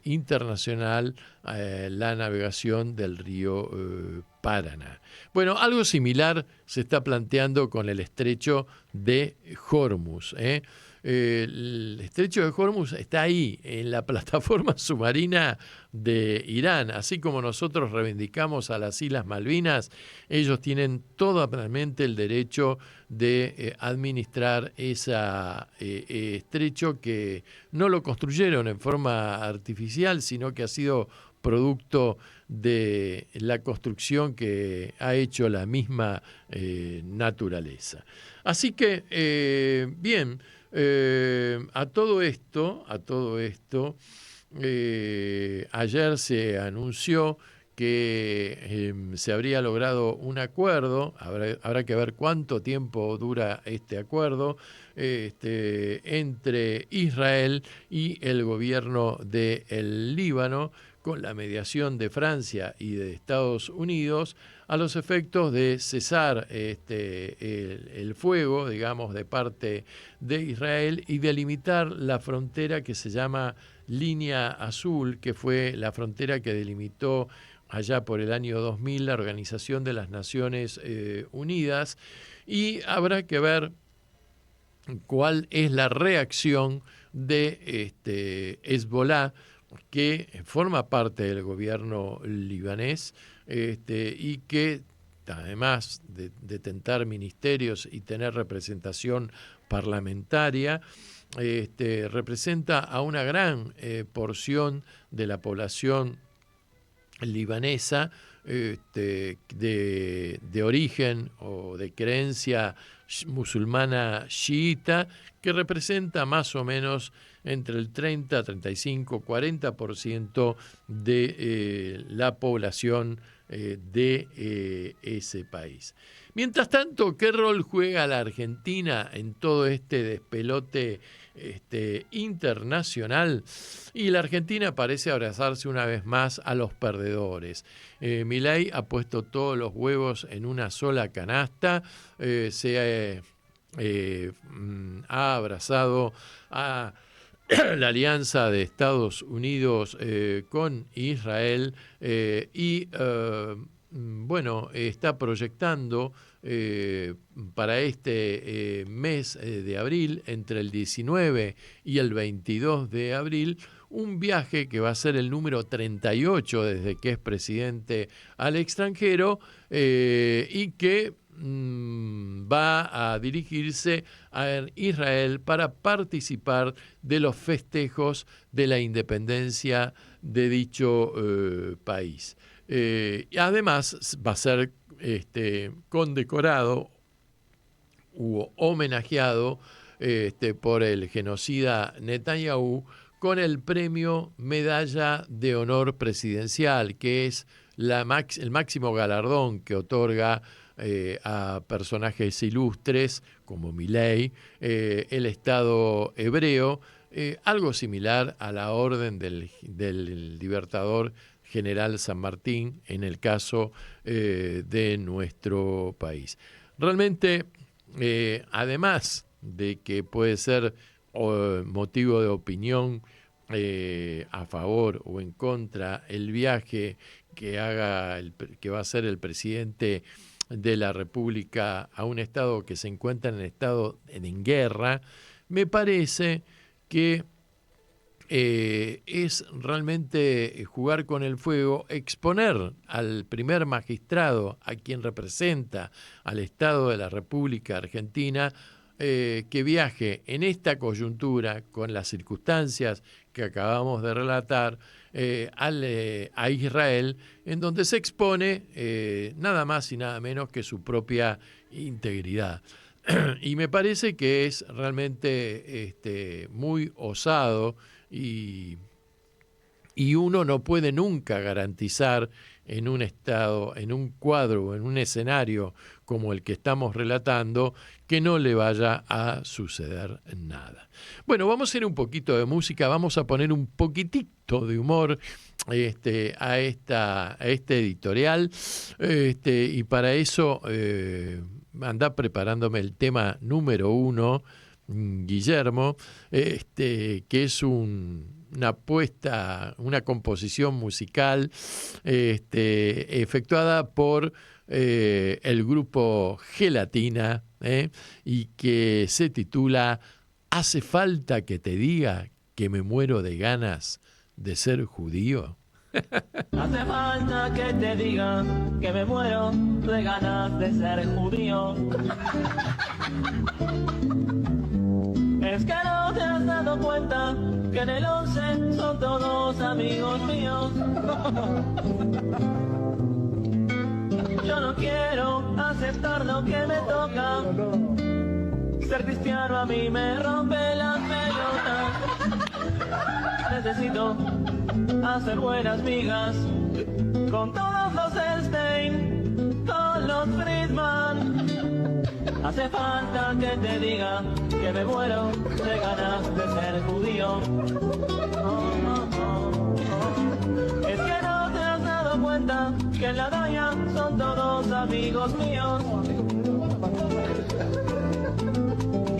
Speaker 4: internacional la navegación del río Paraná. Bueno, algo similar se está planteando con el estrecho de Hormuz. El estrecho de Hormuz está ahí, en la plataforma submarina de Irán. Así como nosotros reivindicamos a las Islas Malvinas, ellos tienen totalmente el derecho de administrar ese estrecho, que no lo construyeron en forma artificial, sino que ha sido producto de la construcción que ha hecho la misma naturaleza. Así que, bien, a todo esto, ayer se anunció que se habría logrado un acuerdo. Habrá que ver cuánto tiempo dura este acuerdo entre Israel y el gobierno del Líbano, con la mediación de Francia y de Estados Unidos, a los efectos de cesar el fuego, digamos, de parte de Israel, y delimitar la frontera que se llama Línea Azul, que fue la frontera que delimitó allá por el año 2000 la Organización de las Naciones Unidas. Y habrá que ver cuál es la reacción de Hezbollah, que forma parte del gobierno libanés, y que, además de tentar ministerios y tener representación parlamentaria, representa a una gran porción de la población libanesa de origen o de creencia musulmana chiita, que representa más o menos entre el 30, 35, 40% de la población de ese país. Mientras tanto, ¿qué rol juega la Argentina en todo este despelote internacional? Y la Argentina parece abrazarse una vez más a los perdedores. Milei ha puesto todos los huevos en una sola canasta, ha abrazado a la alianza de Estados Unidos con Israel, y está proyectando para este mes de abril, entre el 19 y el 22 de abril, un viaje que va a ser el número 38 desde que es presidente al extranjero, y que va a dirigirse a Israel para participar de los festejos de la independencia de dicho país. Además va a ser condecorado u homenajeado por el genocida Netanyahu con el premio Medalla de Honor Presidencial, que es el máximo galardón que otorga a personajes ilustres como Milei, el Estado hebreo, algo similar a la Orden del Libertador General San Martín en el caso de nuestro país. Realmente, además de que puede ser motivo de opinión a favor o en contra el viaje que va a hacer el presidente de la República a un estado que se encuentra en guerra, me parece que es realmente jugar con el fuego, exponer al primer magistrado, a quien representa al Estado de la República Argentina, que viaje en esta coyuntura, con las circunstancias que acabamos de relatar, a Israel, en donde se expone nada más y nada menos que su propia integridad. Y me parece que es realmente muy osado, y uno no puede nunca garantizar en un estado, en un cuadro, en un escenario como el que estamos relatando, que no le vaya a suceder nada. Bueno, vamos a hacer un poquito de música, vamos a poner un poquitito de humor a este editorial, y para eso anda preparándome el tema número 1, Guillermo, que es una composición musical efectuada por el grupo Gelatina, y que se titula ¿Hace falta que te diga que me muero de ganas de ser judío?
Speaker 13: Hace falta que te diga que me muero de ganas de ser judío. Es que no te has dado cuenta que en el 11 son todos amigos míos. Yo no quiero aceptar lo que me toca. Ser cristiano a mí me rompe las pelotas. Necesito hacer buenas migas con todos los Elstein, con los Friedman. Hace falta que te diga que me muero de ganas de ser judío. Es que no te has dado cuenta que en la Daya son todos amigos míos.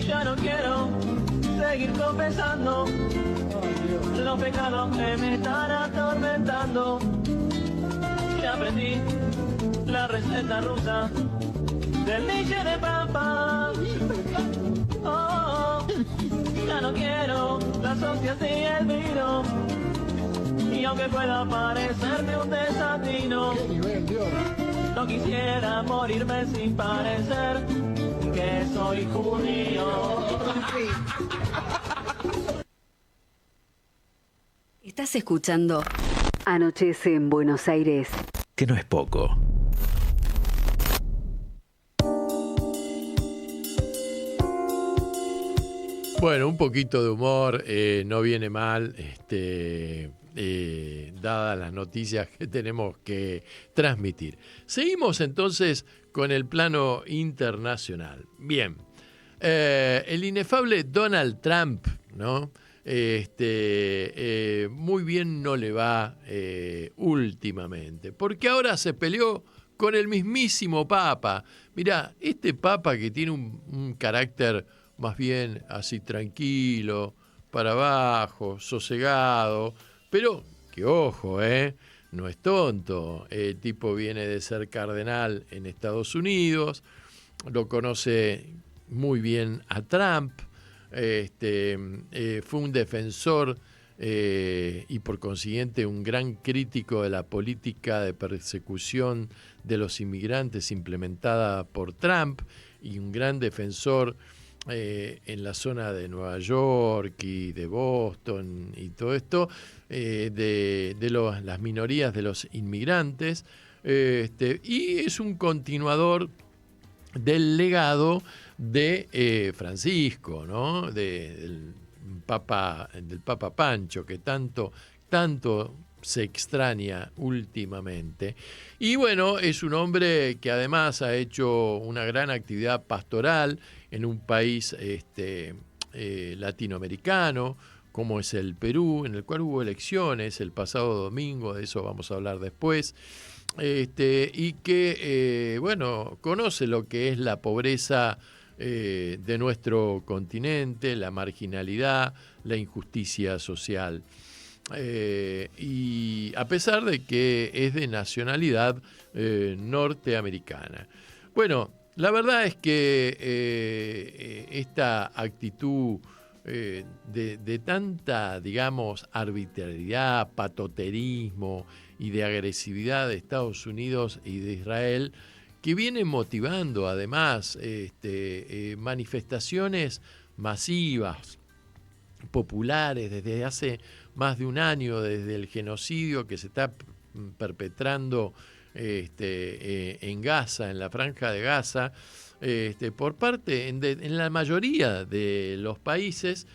Speaker 13: Ya no quiero seguir confesando los pecados que me están atormentando. Ya aprendí la receta rusa del niche de papa. Oh, ya no quiero las hostias y el vino. Y aunque pueda parecerme un desatino, no quisiera morirme sin parecer que soy judío.
Speaker 8: Estás escuchando Anochece en Buenos Aires.
Speaker 6: Que no es poco.
Speaker 4: Bueno, un poquito de humor no viene mal, dadas las noticias que tenemos que transmitir. Seguimos entonces con el plano internacional. Bien, el inefable Donald Trump, ¿no? Muy bien no le va últimamente, porque ahora se peleó con el mismísimo Papa. Mirá, este Papa que tiene un carácter más bien así tranquilo, para abajo, sosegado, pero que ojo, no es tonto. El tipo viene de ser cardenal en Estados Unidos, lo conoce muy bien a Trump, fue un defensor y por consiguiente un gran crítico de la política de persecución de los inmigrantes implementada por Trump y un gran defensor en la zona de Nueva York y de Boston y todo esto, de las minorías de los inmigrantes, y es un continuador del legado de Francisco, ¿no? Del Papa Pancho, que tanto se extraña últimamente. Y bueno, es un hombre que además ha hecho una gran actividad pastoral en un país latinoamericano, como es el Perú, en el cual hubo elecciones el pasado domingo, de eso vamos a hablar después, y que, bueno, conoce lo que es la pobreza de nuestro continente, la marginalidad, la injusticia social. Y a pesar de que es de nacionalidad norteamericana. Bueno, la verdad es que esta actitud de tanta, digamos, arbitrariedad, patoterismo y de agresividad de Estados Unidos y de Israel, que viene motivando además manifestaciones masivas, populares, desde hace más de un año, desde el genocidio que se está perpetrando en Gaza, en la Franja de Gaza, por parte, en la mayoría de los países,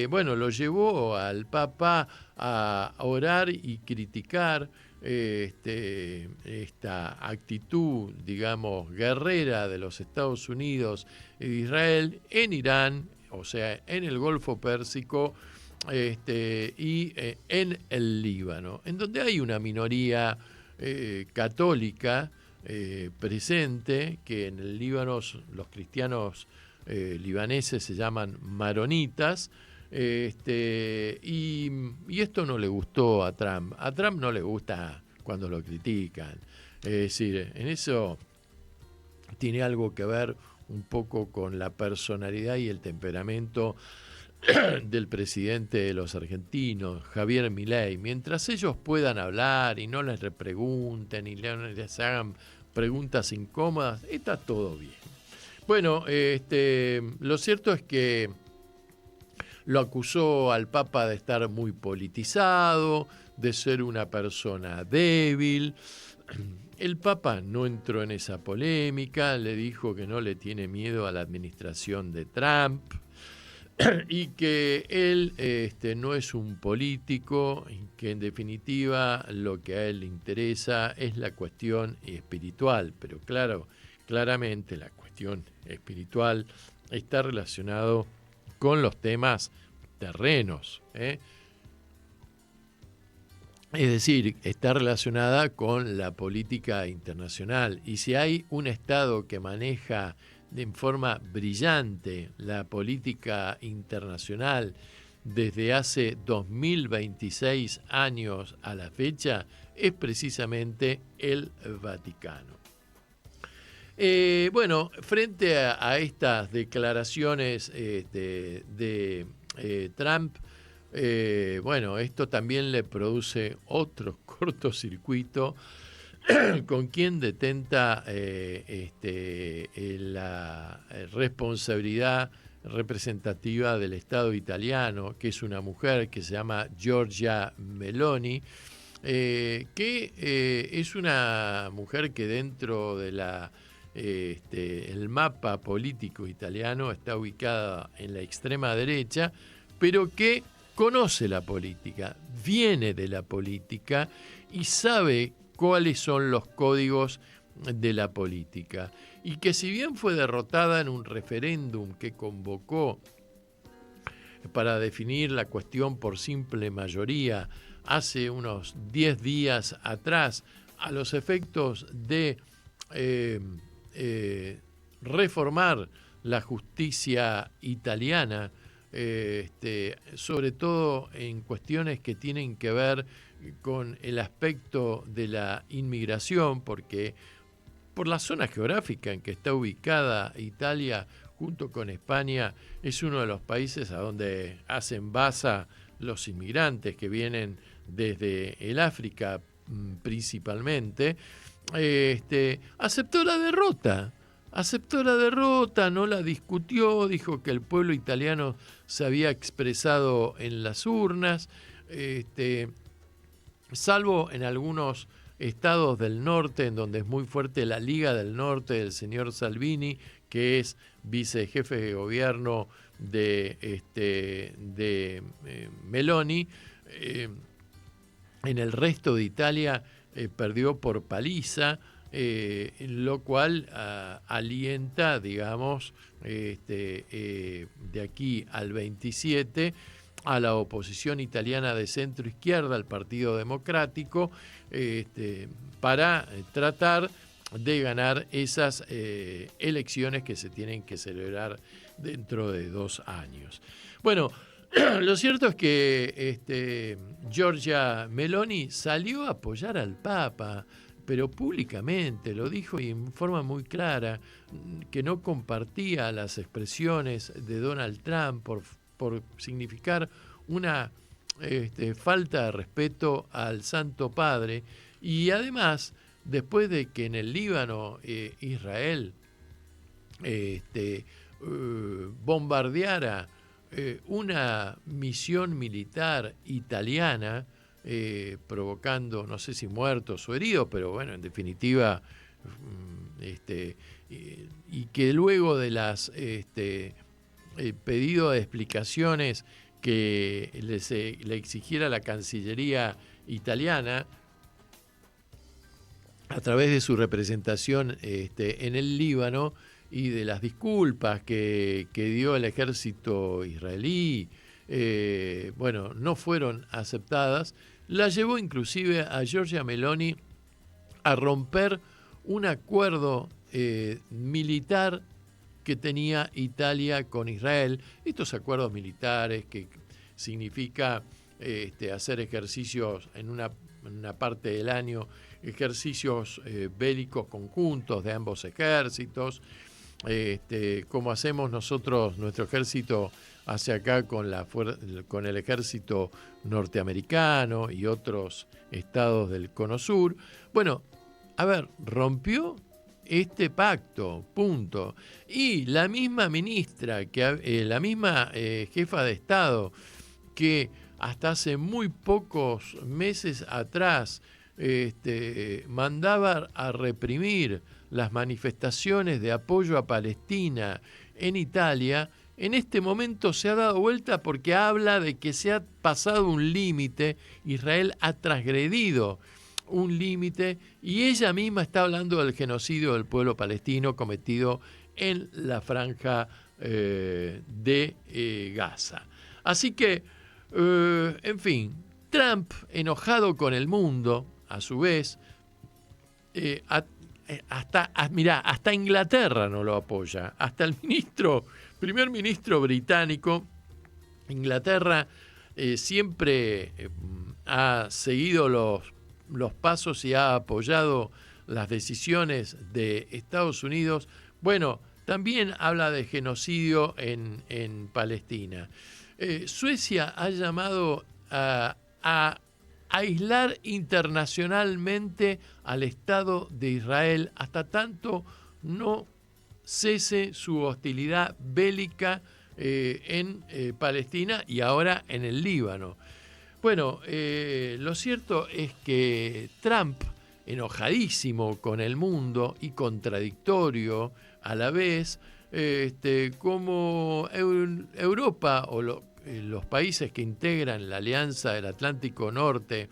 Speaker 4: bueno, lo llevó al Papa a orar y criticar esta actitud, digamos, guerrera de los Estados Unidos y de Israel en Irán, o sea, en el Golfo Pérsico, y en el Líbano, en donde hay una minoría católica presente, que en el Líbano los cristianos libaneses se llaman maronitas, y esto no le gustó a Trump. A Trump no le gusta cuando lo critican. Es decir, en eso tiene algo que ver un poco con la personalidad y el temperamento del presidente de los argentinos, Javier Milei. Mientras ellos puedan hablar y no les repregunten y les hagan preguntas incómodas, está todo bien. Bueno, lo cierto es que lo acusó al Papa de estar muy politizado, de ser una persona débil. El Papa no entró en esa polémica, le dijo que no le tiene miedo a la administración de Trump y que él no es un político y que en definitiva lo que a él le interesa es la cuestión espiritual. Pero claramente la cuestión espiritual está relacionado con los temas terrenos, Es decir, está relacionada con la política internacional. Y si hay un Estado que maneja de forma brillante la política internacional desde hace 2026 años a la fecha, es precisamente el Vaticano. Bueno, frente a estas declaraciones de Trump, bueno, esto también le produce otro cortocircuito con quien detenta la responsabilidad representativa del Estado italiano, que es una mujer que se llama Giorgia Meloni, que es una mujer que dentro de el mapa político italiano está ubicada en la extrema derecha, pero que conoce la política, viene de la política y sabe cuáles son los códigos de la política. Y que si bien fue derrotada en un referéndum que convocó para definir la cuestión por simple mayoría hace unos 10 días atrás, a los efectos de reformar la justicia italiana, sobre todo en cuestiones que tienen que ver con el aspecto de la inmigración, porque por la zona geográfica en que está ubicada Italia, junto con España, es uno de los países a donde hacen base los inmigrantes que vienen desde el África principalmente. Aceptó la derrota, no la discutió, dijo que el pueblo italiano se había expresado en las urnas, salvo en algunos estados del norte, en donde es muy fuerte la Liga del Norte del señor Salvini, que es vicejefe de gobierno de Meloni. En el resto de Italia perdió por paliza, lo cual alienta, digamos, de aquí al 27 a la oposición italiana de centro izquierda, al Partido Democrático, para tratar de ganar esas elecciones que se tienen que celebrar dentro de 2 años. Bueno, lo cierto es que Giorgia Meloni salió a apoyar al Papa, pero públicamente lo dijo y en forma muy clara, que no compartía las expresiones de Donald Trump por significar una falta de respeto al Santo Padre. Y además, después de que en el Líbano Israel bombardeara una misión militar italiana, provocando, no sé si muertos o heridos, pero bueno, en definitiva, y que luego de las pedido de explicaciones que le exigiera la Cancillería italiana a través de su representación en el Líbano y de las disculpas que dio el ejército israelí, bueno, no fueron aceptadas, la llevó inclusive a Giorgia Meloni a romper un acuerdo militar que tenía Italia con Israel. Estos acuerdos militares que significa hacer ejercicios en una parte del año, ejercicios bélicos conjuntos de ambos ejércitos, como hacemos nosotros, nuestro ejército hace acá con el ejército norteamericano y otros estados del Cono Sur. Bueno, a ver, rompió este pacto, punto. Y la misma ministra, la misma jefa de Estado, que hasta hace muy pocos meses atrás mandaba a reprimir las manifestaciones de apoyo a Palestina en Italia, en este momento se ha dado vuelta porque habla de que se ha pasado un límite, Israel ha transgredido un límite, y ella misma está hablando del genocidio del pueblo palestino cometido en la franja de Gaza. Así que, en fin, Trump, enojado con el mundo, a su vez, hasta Inglaterra no lo apoya, hasta el primer ministro británico. Inglaterra siempre ha seguido los pasos y ha apoyado las decisiones de Estados Unidos. Bueno, también habla de genocidio en Palestina. Suecia ha llamado a aislar internacionalmente al Estado de Israel hasta tanto no cese su hostilidad bélica en Palestina y ahora en el Líbano. Bueno, lo cierto es que Trump, enojadísimo con el mundo y contradictorio a la vez, como Europa o los países que integran la Alianza del Atlántico Norte,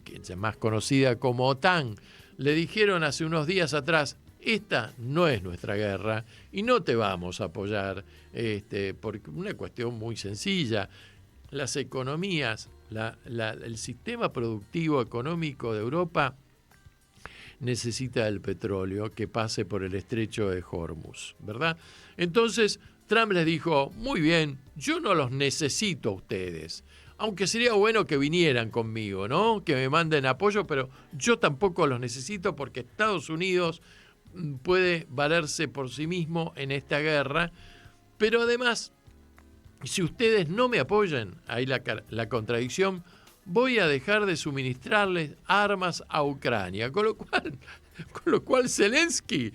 Speaker 4: que es más conocida como OTAN, le dijeron hace unos días atrás: esta no es nuestra guerra y no te vamos a apoyar, por una cuestión muy sencilla. Las economías, el sistema productivo económico de Europa necesita el petróleo que pase por el estrecho de Hormuz, ¿verdad? Entonces Trump les dijo: muy bien, yo no los necesito a ustedes, aunque sería bueno que vinieran conmigo, ¿no? Que me manden apoyo, pero yo tampoco los necesito porque Estados Unidos puede valerse por sí mismo en esta guerra, pero además, si ustedes no me apoyan, ahí la contradicción, voy a dejar de suministrarles armas a Ucrania, con lo cual Zelensky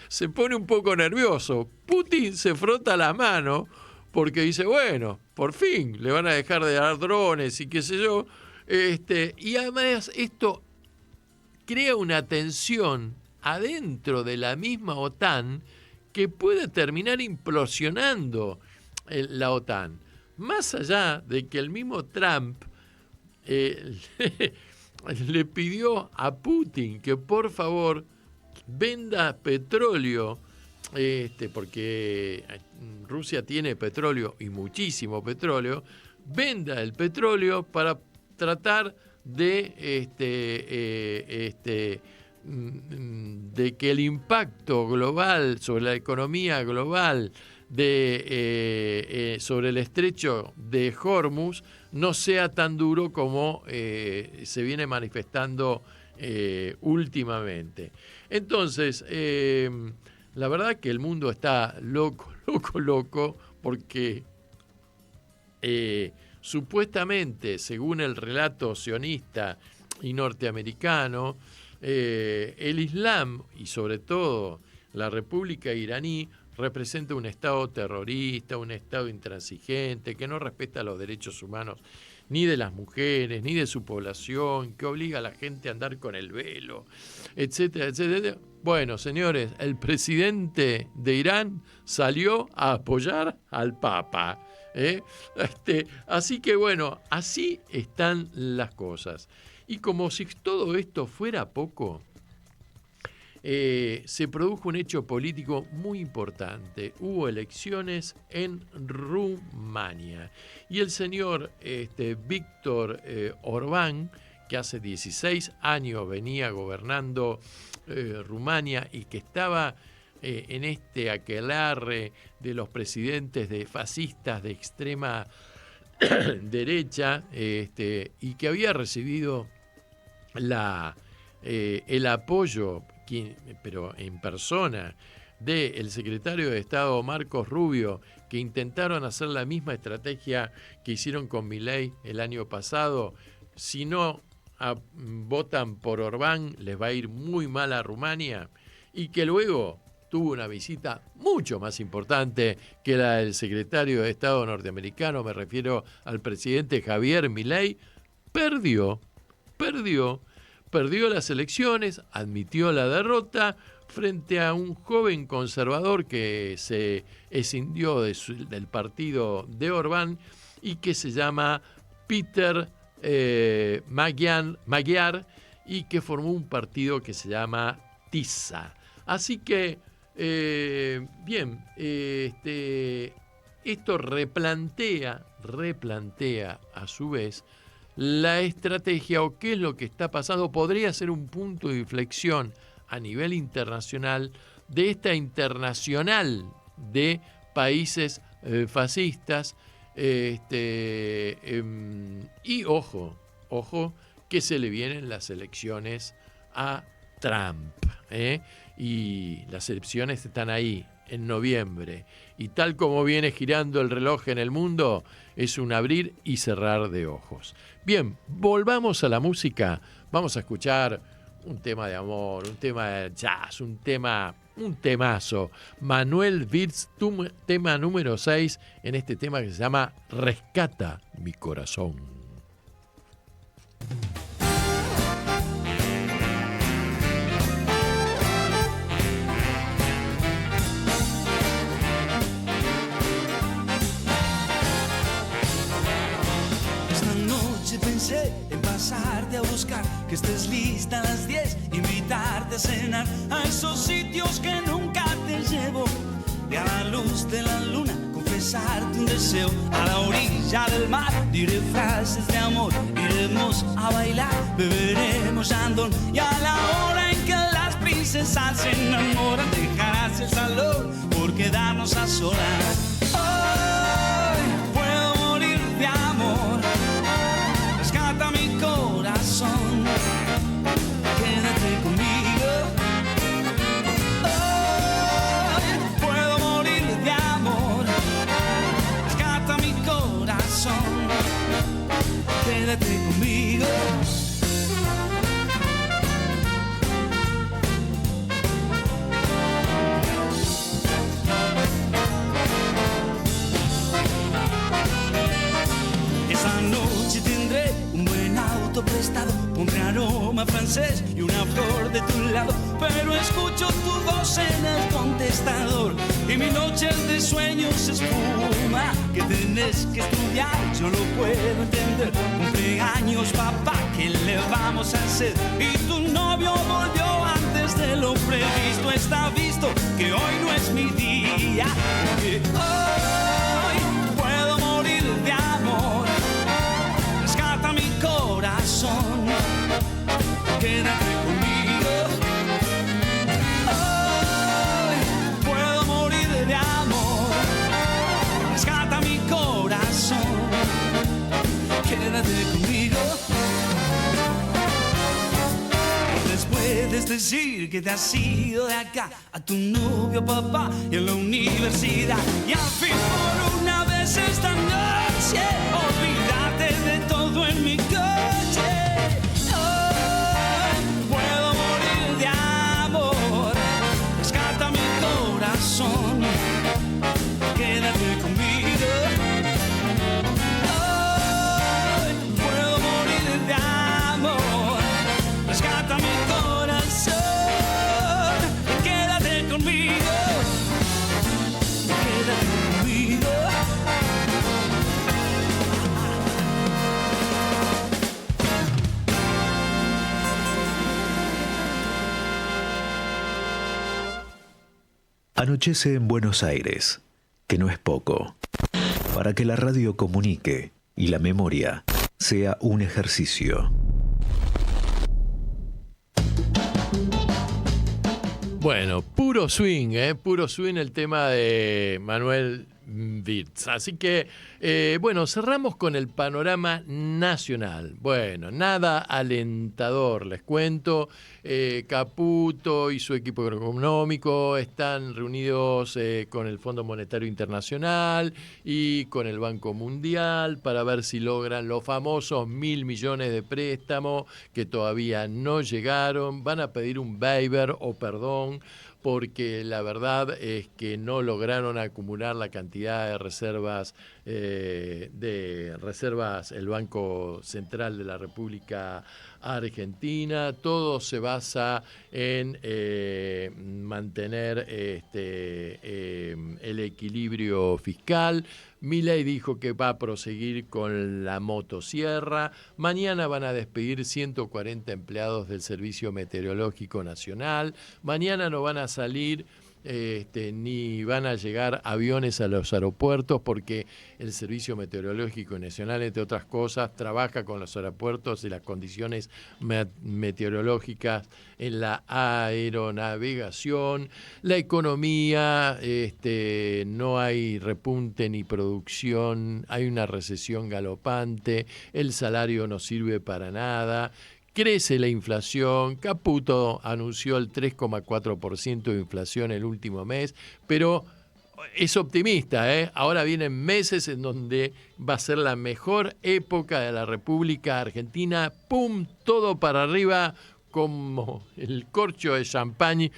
Speaker 4: se pone un poco nervioso. Putin se frota la mano porque dice: bueno, por fin le van a dejar de dar drones y qué sé yo. Y además esto crea una tensión adentro de la misma OTAN que puede terminar implosionando la OTAN. Más allá de que el mismo Trump le pidió a Putin que por favor venda petróleo, porque Rusia tiene petróleo y muchísimo petróleo, venda el petróleo para tratar de que el impacto global sobre la economía global sobre el estrecho de Hormuz no sea tan duro como se viene manifestando últimamente. Entonces, la verdad que el mundo está loco, porque supuestamente, según el relato sionista y norteamericano, el Islam y sobre todo la República iraní representa un Estado terrorista, un Estado intransigente, que no respeta los derechos humanos ni de las mujeres, ni de su población, que obliga a la gente a andar con el velo, etcétera, etcétera. Bueno, señores, el presidente de Irán salió a apoyar al Papa. Así que bueno, así están las cosas. Y como si todo esto fuera poco, se produjo un hecho político muy importante. Hubo elecciones en Rumania y el señor Víctor Orbán, que hace 16 años venía gobernando Rumania y que estaba en este aquelarre de los presidentes fascistas de extrema derecha, y que había recibido el apoyo, pero en persona, del secretario de Estado Marcos Rubio, que intentaron hacer la misma estrategia que hicieron con Milei el año pasado. Si no votan por Orbán, les va a ir muy mal a Rumania, y que luego tuvo una visita mucho más importante que la del secretario de Estado norteamericano, me refiero al presidente Javier Milei, perdió las elecciones, admitió la derrota frente a un joven conservador que se escindió del partido de Orbán y que se llama Peter Magyar, y que formó un partido que se llama TISA. Así que, esto replantea a su vez la estrategia o qué es lo que está pasando. Podría ser un punto de inflexión a nivel internacional de esta internacional de países fascistas. Y ojo, que se le vienen las elecciones a Trump, y las elecciones están ahí en noviembre, y tal como viene girando el reloj en el mundo, es un abrir y cerrar de ojos. Bien, volvamos a la música. Vamos a escuchar un tema de amor, un tema de jazz, un temazo. Manuel Wirtz, tema número 6, en este tema que se llama Rescata mi corazón.
Speaker 14: Pensé en pasarte a buscar, que estés lista a las 10, invitarte a cenar a esos sitios que nunca te llevo, y a la luz de la luna confesarte un deseo. A la orilla del mar diré frases de amor, iremos a bailar, beberemos chandon, y a la hora en que las princesas se enamoran dejarás el salón por quedarnos a solas. Hoy puedo morir de amor, rescata mi corazón, quédate conmigo. Hoy puedo morir de amor, rescata mi corazón, quédate conmigo. Esa noche tendré un buen auto prestado, pondré aroma francés y una flor de tu lado, pero escucho tu voz en el contestador y mi noche de sueños espuma. Que tenés que estudiar, yo lo puedo entender. Cumpleaños papá, ¿qué le vamos a hacer? Y tu novio volvió antes de lo previsto. Está visto que hoy no es mi día, porque hoy puedo morir de amor. Rescata mi corazón, quédate conmigo. Hoy puedo morir de amor. Rescata mi corazón, quédate conmigo. Les puedes decir que te has ido de acá, a tu novio papá y a la universidad, y al fin por una vez esta noche olvídate de todo en mi coche. Hoy puedo morir de amor, rescata mi corazón, quédate conmigo. Hoy puedo morir de amor, rescata mi corazón, quédate conmigo, quédate conmigo.
Speaker 6: Anochece en Buenos Aires, que no es poco, para que la radio comunique y la memoria sea un ejercicio.
Speaker 4: Bueno, puro swing el tema de Manuel bits. Así que, bueno, cerramos con el panorama nacional. Bueno, nada alentador, les cuento. Caputo y su equipo económico están reunidos con el Fondo Monetario Internacional y con el Banco Mundial para ver si logran los famosos 1.000 millones de préstamos que todavía no llegaron. Van a pedir un waiver o perdón, porque la verdad es que no lograron acumular la cantidad de reservas el Banco Central de la República Argentina. Todo se basa en mantener el equilibrio fiscal. Milei dijo que va a proseguir con la motosierra. Mañana van a despedir 140 empleados del Servicio Meteorológico Nacional. Mañana no van a salir ni van a llegar aviones a los aeropuertos, porque el Servicio Meteorológico Nacional, entre otras cosas, trabaja con los aeropuertos y las condiciones meteorológicas en la aeronavegación. La economía, no hay repunte ni producción, hay una recesión galopante, el salario no sirve para nada. Crece la inflación. Caputo anunció el 3,4% de inflación el último mes, pero es optimista, ¿eh? Ahora vienen meses en donde va a ser la mejor época de la República Argentina. ¡Pum! Todo para arriba, como el corcho de champán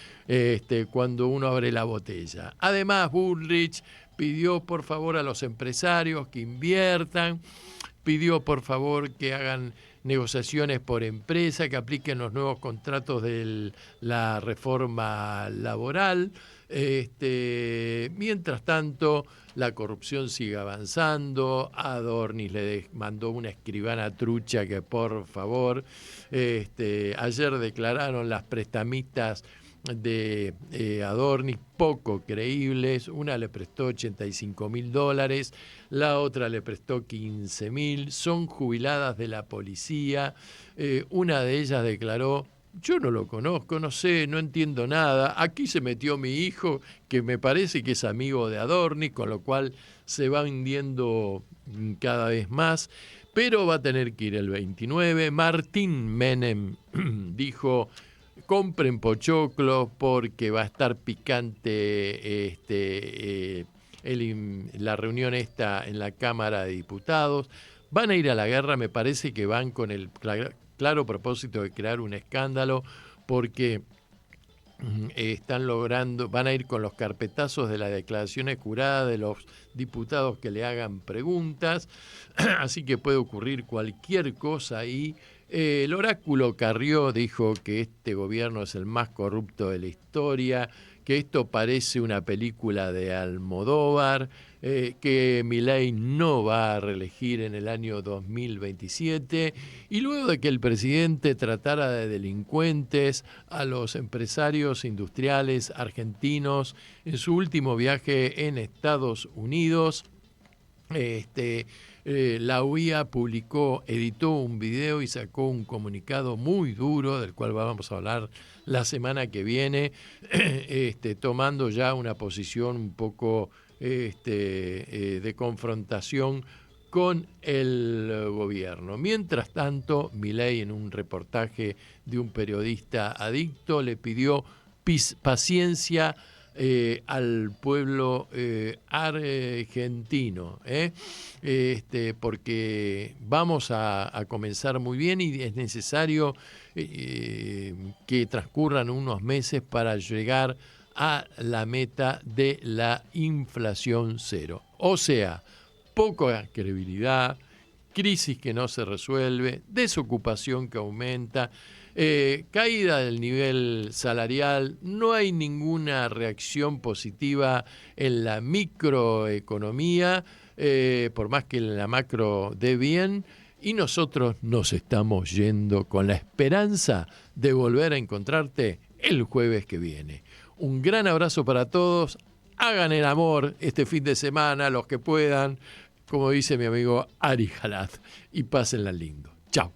Speaker 4: cuando uno abre la botella. Además, Bullrich pidió por favor a los empresarios que inviertan, pidió por favor que hagan negociaciones por empresa, que apliquen los nuevos contratos de la reforma laboral. Mientras tanto, la corrupción sigue avanzando. Adornis le mandó una escribana trucha que, por favor, ayer declararon las prestamistas de Adornis poco creíbles. Una le prestó $85.000, la otra le prestó $15.000, son jubiladas de la policía. Una de ellas declaró: yo no lo conozco, no sé, no entiendo nada, aquí se metió mi hijo, que me parece que es amigo de Adornis, con lo cual se va hundiendo cada vez más, pero va a tener que ir el 29. Martín Menem dijo: compren pochoclo porque va a estar picante la reunión esta en la Cámara de Diputados. Van a ir a la guerra, me parece que van con el claro propósito de crear un escándalo, porque van a ir con los carpetazos de las declaraciones juradas de los diputados que le hagan preguntas, así que puede ocurrir cualquier cosa ahí. El oráculo Carrió dijo que este gobierno es el más corrupto de la historia, que esto parece una película de Almodóvar, que Milei no va a reelegir en el año 2027, y luego de que el presidente tratara de delincuentes a los empresarios industriales argentinos en su último viaje en Estados Unidos, la UIA editó un video y sacó un comunicado muy duro, del cual vamos a hablar la semana que viene, tomando ya una posición un poco de confrontación con el gobierno. Mientras tanto, Milei, en un reportaje de un periodista adicto, le pidió paciencia al pueblo argentino, porque vamos a comenzar muy bien y es necesario que transcurran unos meses para llegar a la meta de la inflación cero. O sea, poca credibilidad, crisis que no se resuelve, desocupación que aumenta, caída del nivel salarial, no hay ninguna reacción positiva en la microeconomía, por más que la macro dé bien, y nosotros nos estamos yendo con la esperanza de volver a encontrarte el jueves que viene. Un gran abrazo para todos, hagan el amor este fin de semana, los que puedan, como dice mi amigo Ari Halat, y pásenla lindo. Chao.